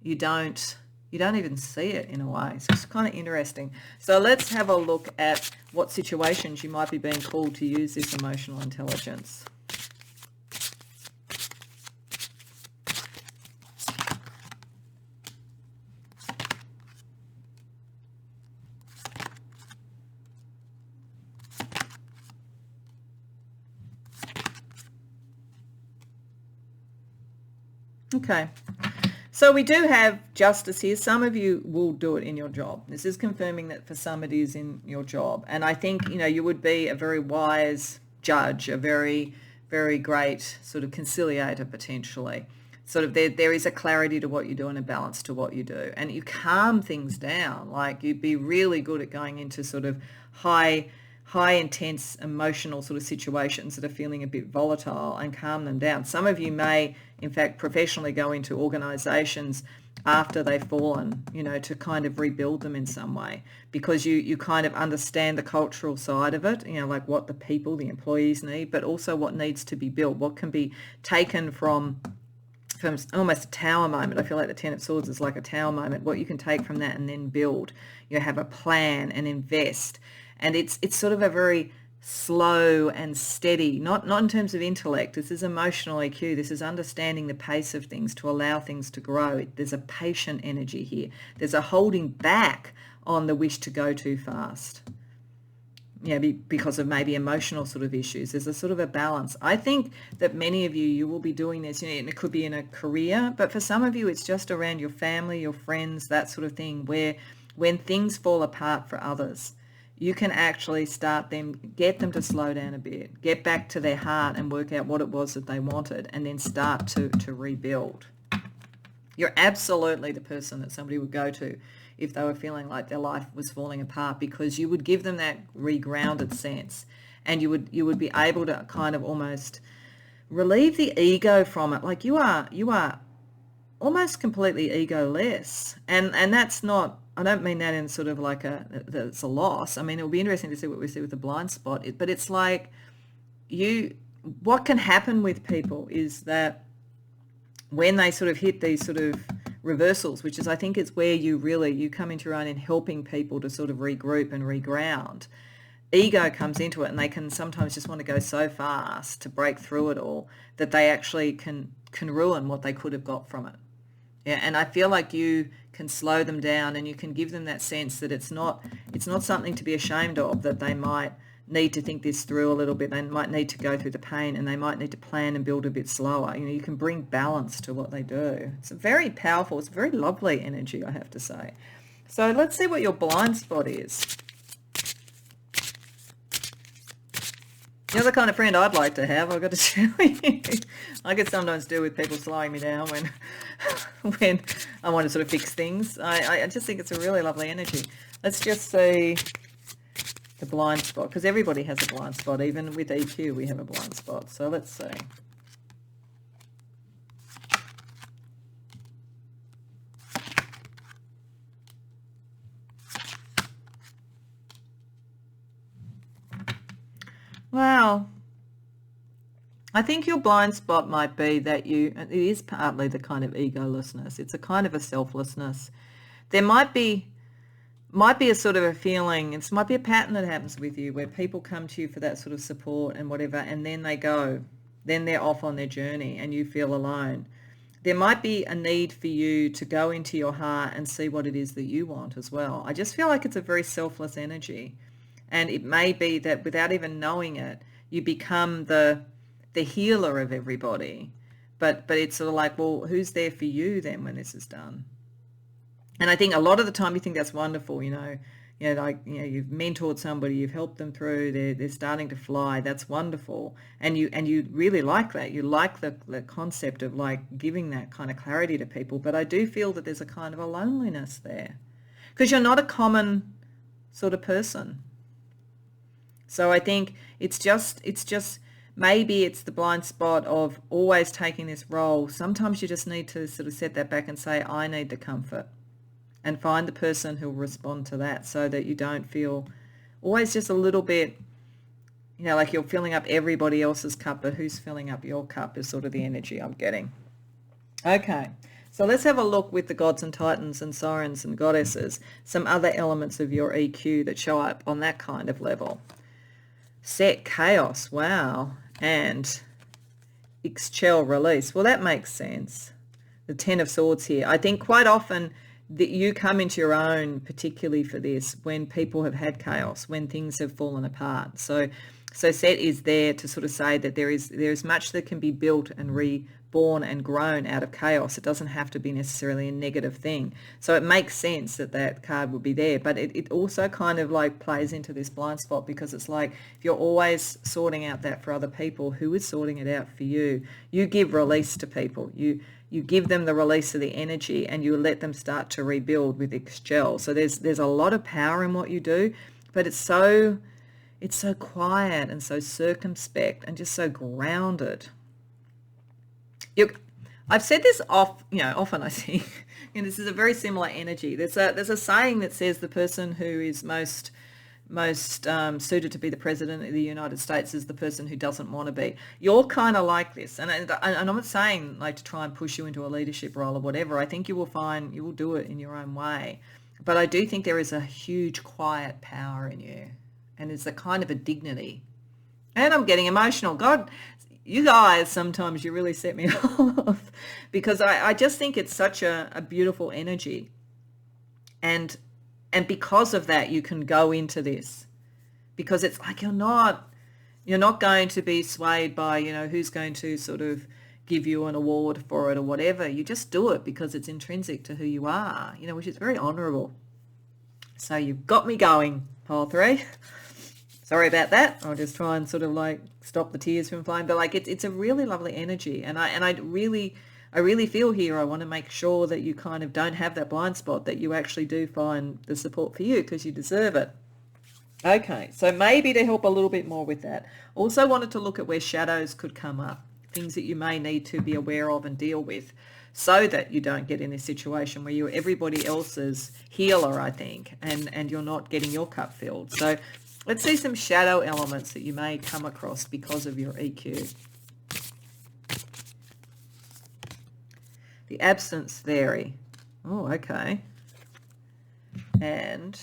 don't even see it in a way. So it's kind of interesting. So let's have a look at what situations you might be being called to use this emotional intelligence. Okay. So we do have justice here. Some of you will do it in your job. This is confirming that for some it is in your job. And I think, you would be a very wise judge, a very, very great sort of conciliator potentially. Sort of there is a clarity to what you do and a balance to what you do. And you calm things down. Like you'd be really good at going into sort of high intense emotional sort of situations that are feeling a bit volatile and calm them down. Some of you may, in fact, professionally go into organizations after they've fallen, to kind of rebuild them in some way, because you kind of understand the cultural side of it, like what the people, the employees need, but also what needs to be built, what can be taken from almost a tower moment. I feel like the Ten of Swords is like a tower moment, what you can take from that and then build. You have a plan and invest. And it's sort of a very slow and steady, not in terms of intellect. This is emotional EQ. This is understanding the pace of things to allow things to grow. There's a patient energy here. There's a holding back on the wish to go too fast. Because of maybe emotional sort of issues. There's a sort of a balance. I think that many of you will be doing this, and it could be in a career, but for some of you, it's just around your family, your friends, that sort of thing, where when things fall apart for others, you can actually get them to slow down a bit, get back to their heart and work out what it was that they wanted, and then start to rebuild. You're absolutely the person that somebody would go to if they were feeling like their life was falling apart, because you would give them that regrounded sense, and you would be able to kind of almost relieve the ego from it. Like you are almost completely egoless, and that's not, I don't mean that in sort of like it's a loss. I mean, it'll be interesting to see what we see with the blind spot, but it's like what can happen with people is that when they sort of hit these sort of reversals, which is, I think, it's where you come into your own in helping people to sort of regroup and reground. Ego comes into it, and they can sometimes just want to go so fast to break through it all that they actually can ruin what they could have got from it. Yeah, and I feel like you can slow them down, and you can give them that sense that it's not something to be ashamed of, that they might need to think this through a little bit. They might need to go through the pain, and they might need to plan and build a bit slower. You can bring balance to what they do. It's very powerful. It's a very lovely energy, I have to say. So let's see what your blind spot is. You're the kind of friend I'd like to have, I've got to tell you. I could sometimes do with people slowing me down when I want to sort of fix things. I just think it's a really lovely energy. Let's just see the blind spot, because everybody has a blind spot. Even with EQ, we have a blind spot. So let's see. Well, I think your blind spot might be that it is partly the kind of egolessness. It's a kind of a selflessness. There might be a sort of a feeling, it might be a pattern that happens with you where people come to you for that sort of support and whatever, and then they go, then they're off on their journey and you feel alone. There might be a need for you to go into your heart and see what it is that you want as well. I just feel like it's a very selfless energy, and it may be that without even knowing it, you become the healer of everybody, but it's sort of like, well, who's there for you then when this is done? And I think a lot of the time you think that's wonderful, you've mentored somebody, you've helped them through, they're starting to fly. That's wonderful. And you really like that. You like the concept of like giving that kind of clarity to people. But I do feel that there's a kind of a loneliness there, because you're not a common sort of person. So I think it's just maybe it's the blind spot of always taking this role. Sometimes you just need to sort of set that back and say, I need the comfort, and find the person who'll respond to that, so that you don't feel always just a little bit, like you're filling up everybody else's cup, but who's filling up your cup is sort of the energy I'm getting. Okay, so let's have a look with the gods and titans and sirens and goddesses, some other elements of your EQ that show up on that kind of level. Set chaos, wow, and expel release. Well, that makes sense. The Ten of Swords here. I think quite often that you come into your own, particularly for this, when people have had chaos, when things have fallen apart. So Set is there to sort of say that there is much that can be built and reborn and grown out of chaos. It doesn't have to be necessarily a negative thing. So it makes sense that card would be there, but it also kind of like plays into this blind spot, because it's like if you're always sorting out that for other people, who is sorting it out for you? You give release to people. You give them the release of the energy, and you let them start to rebuild with Excel. So there's a lot of power in what you do, but it's so quiet and so circumspect and just so grounded. I've said this often, I think, and this is a very similar energy. There's a saying that says the person who is most suited to be the president of the United States is the person who doesn't want to be. You're kind of like this, and I'm not saying like to try and push you into a leadership role or whatever. I think you will do it in your own way, but I do think there is a huge quiet power in you, and it's a kind of a dignity. And I'm getting emotional. God, you guys, sometimes you really set me off because I just think it's such a beautiful energy. And because of that, you can go into this because it's like you're not going to be swayed by, who's going to sort of give you an award for it or whatever. You just do it because it's intrinsic to who you are, which is very honourable. So you've got me going, pile 3. Sorry about that. I'll just try and sort of like stop the tears from flowing. But like it's a really lovely energy, and I really feel here I want to make sure that you kind of don't have that blind spot, that you actually do find the support for you because you deserve it. Okay, so maybe to help a little bit more with that, also wanted to look at where shadows could come up, things that you may need to be aware of and deal with, so that you don't get in this situation where you're everybody else's healer, I think, and you're not getting your cup filled. So let's see some shadow elements that you may come across because of your EQ. The absence theory. Oh, okay. And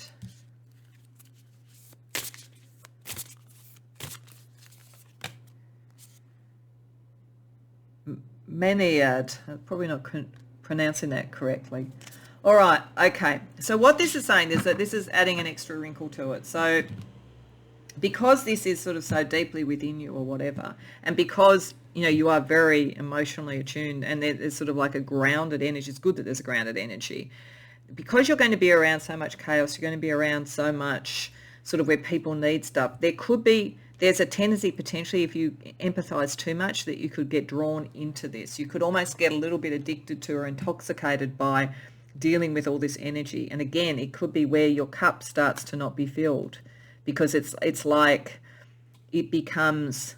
Maniad. I'm probably not pronouncing that correctly. All right, okay. So what this is saying is that this is adding an extra wrinkle to it. So because this is sort of so deeply within you or whatever, and because, you are very emotionally attuned and there's sort of like a grounded energy, it's good that there's a grounded energy. Because you're going to be around so much chaos, you're going to be around so much sort of where people need stuff, there's a tendency potentially, if you empathize too much, that you could get drawn into this. You could almost get a little bit addicted to or intoxicated by dealing with all this energy. And again, it could be where your cup starts to not be filled, because it's like it becomes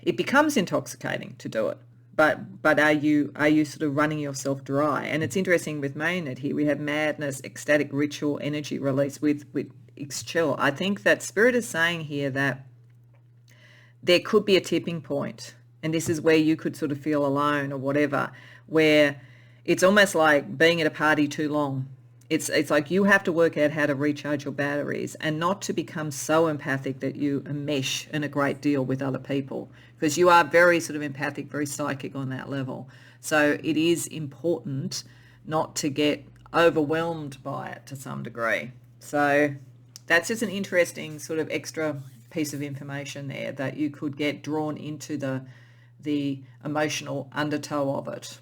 intoxicating to do it. But are you sort of running yourself dry? And it's interesting with Maynard here, we have madness, ecstatic ritual, energy release with chill. I think that Spirit is saying here that there could be a tipping point, and this is where you could sort of feel alone or whatever, where it's almost like being at a party too long. It's like you have to work out how to recharge your batteries and not to become so empathic that you enmesh in a great deal with other people, because you are very sort of empathic, very psychic on that level. So it is important not to get overwhelmed by it to some degree. So that's just an interesting sort of extra piece of information there, that you could get drawn into the emotional undertow of it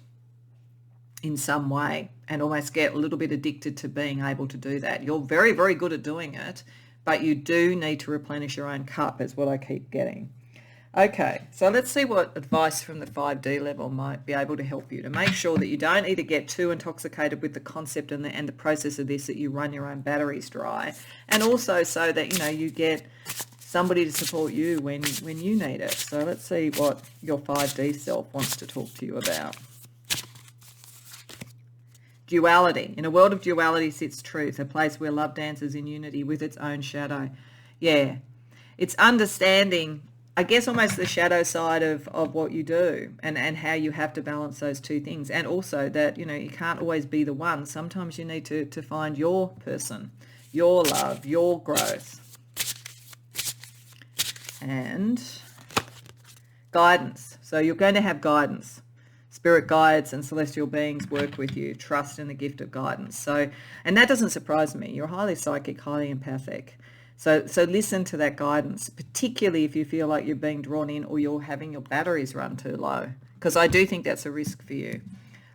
in some way and almost get a little bit addicted to being able to do that. You're very, very good at doing it, but you do need to replenish your own cup, is what I keep getting. Okay, so let's see what advice from the 5D level might be able to help you to make sure that you don't either get too intoxicated with the concept and the process of this, that you run your own batteries dry, and also so that, you get somebody to support you when you need it. So let's see what your 5D self wants to talk to you about. Duality. In a world of duality sits truth, a place where love dances in unity with its own shadow. Yeah, it's understanding, I guess, almost the shadow side of what you do and how you have to balance those two things. And also that, you can't always be the one. Sometimes you need to find your person, your love, your growth. And guidance. So you're going to have guidance. Spirit guides and celestial beings work with you. Trust in the gift of guidance. So, and that doesn't surprise me. You're highly psychic, highly empathic. So listen to that guidance, particularly if you feel like you're being drawn in or you're having your batteries run too low, because I do think that's a risk for you.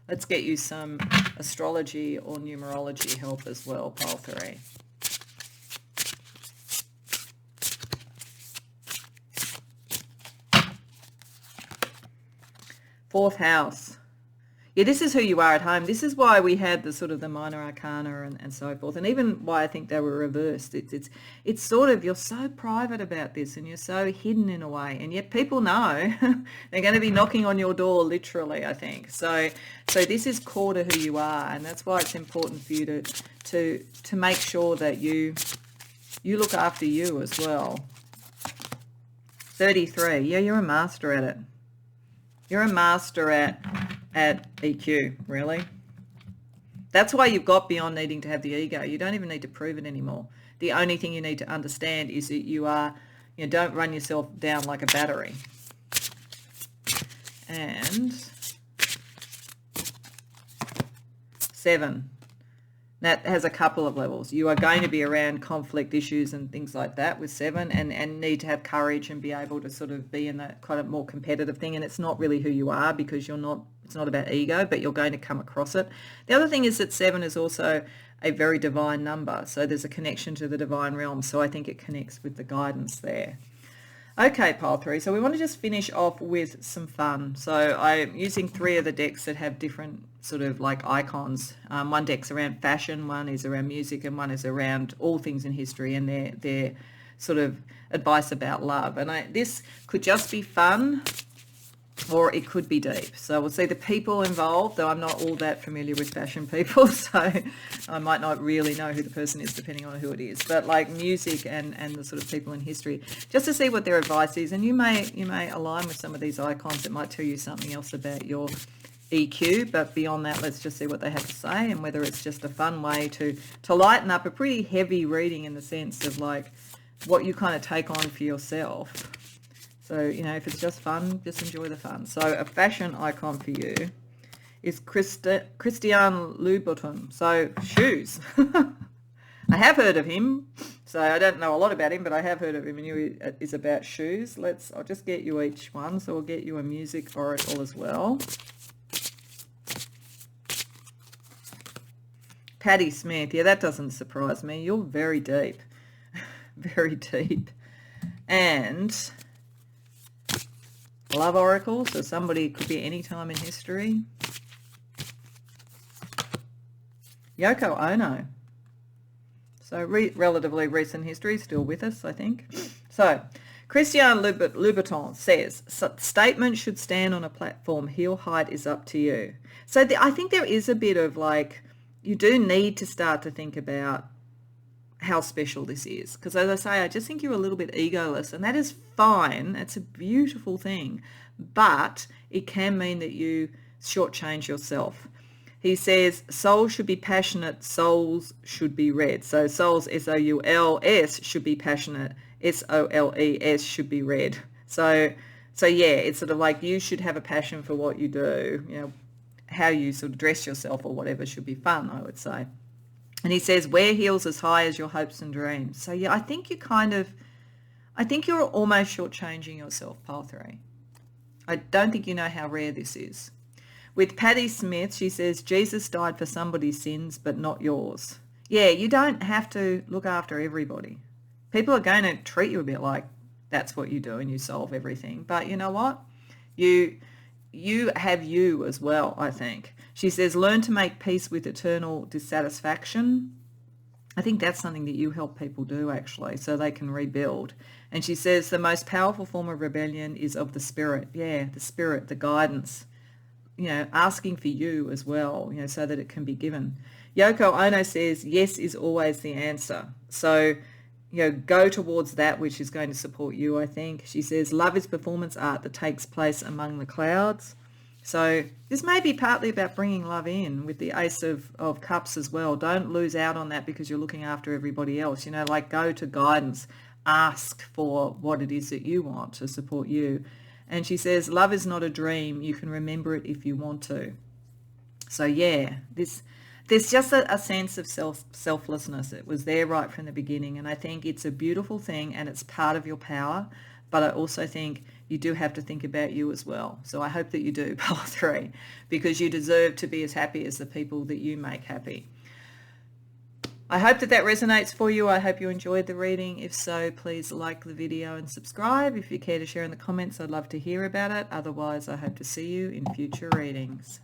Let's get you some astrology or numerology help as well, pile 3. Fourth house. Yeah, this is who you are at home. This is why we had the sort of the minor arcana and so forth, and even why I think they were reversed. It's sort of, you're so private about this and you're so hidden in a way, and yet people know. They're going to be knocking on your door literally, I think. So this is core to who you are, and that's why it's important for you to make sure that you look after you as well. 33. Yeah, you're a master at it. You're a master at EQ, really. That's why you've got beyond needing to have the ego. You don't even need to prove it anymore. The only thing you need to understand is that you are You know, don't run yourself down like a battery. And 7. That has a couple of levels. You are going to be around conflict issues and things like that with 7, and need to have courage and be able to sort of be in that kind of more competitive thing. And it's not really who you are, because it's not about ego, but you're going to come across it. The other thing is that 7 is also a very divine number. So there's a connection to the divine realm. So I think it connects with the guidance there. Okay, pile 3. So we want to just finish off with some fun. So I'm using 3 of the decks that have different sort of like icons. One deck's around fashion, one is around music, and one is around all things in history, and their sort of advice about love. And this could just be fun, or it could be deep. So we'll see the people involved, though I'm not all that familiar with fashion people, so I might not really know who the person is depending on who it is. But like music and the sort of people in history, just to see what their advice is. And you may align with some of these icons. It might tell you something else about your EQ, but beyond that, let's just see what they have to say, and whether it's just a fun way to lighten up a pretty heavy reading, in the sense of like what you kind of take on for yourself. So, you know, if it's just fun, just enjoy the fun. So a fashion icon for you is Christian Louboutin. So shoes. I have heard of him. So I don't know a lot about him, but I have heard of him, and he is about shoes. I'll just get you each one. So we'll get you a music oracle as well. Patti Smith. Yeah, that doesn't surprise me. You're very deep. Very deep. And love oracle, so somebody could be any time in history. Yoko Ono. So relatively recent history, still with us, I think. So Christian Louboutin says, statement should stand on a platform. Heel height is up to you. So I think there is a bit of like, you do need to start to think about how special this is, because as I say, I just think you're a little bit egoless, and that is fine. It's a beautiful thing, but it can mean that you shortchange yourself. He says souls should be passionate, souls should be read. So souls, S-O-U-L-S, should be passionate, S-O-L-E-S should be read. So yeah, it's sort of like you should have a passion for what you do. You know, how you sort of dress yourself or whatever should be fun, I would say. And he says, wear heels as high as your hopes and dreams. So yeah, I think you're almost shortchanging yourself, pile 3. I don't think you know how rare this is. With Patti Smith, she says, Jesus died for somebody's sins, but not yours. Yeah, you don't have to look after everybody. People are going to treat you a bit like that's what you do and you solve everything. But you know what? You have you as well, I think. She says, learn to make peace with eternal dissatisfaction. I think that's something that you help people do, actually, so they can rebuild. And she says the most powerful form of rebellion is of the spirit. Yeah, the spirit, the guidance, you know, asking for you as well, you know, so that it can be given. Yoko Ono says, yes is always the answer. So, you know, go towards that which is going to support you, I think. She says, love is performance art that takes place among the clouds. So this may be partly about bringing love in with the Ace of Cups as well. Don't lose out on that because you're looking after everybody else. You know, like go to guidance, ask for what it is that you want to support you. And she says, love is not a dream. You can remember it if you want to. So yeah, there's just a sense of selflessness. It was there right from the beginning. And I think it's a beautiful thing and it's part of your power. But I also think you do have to think about you as well. So I hope that you do, pile 3, because you deserve to be as happy as the people that you make happy. I hope that resonates for you. I hope you enjoyed the reading. If so, please like the video and subscribe. If you care to share in the comments, I'd love to hear about it. Otherwise, I hope to see you in future readings.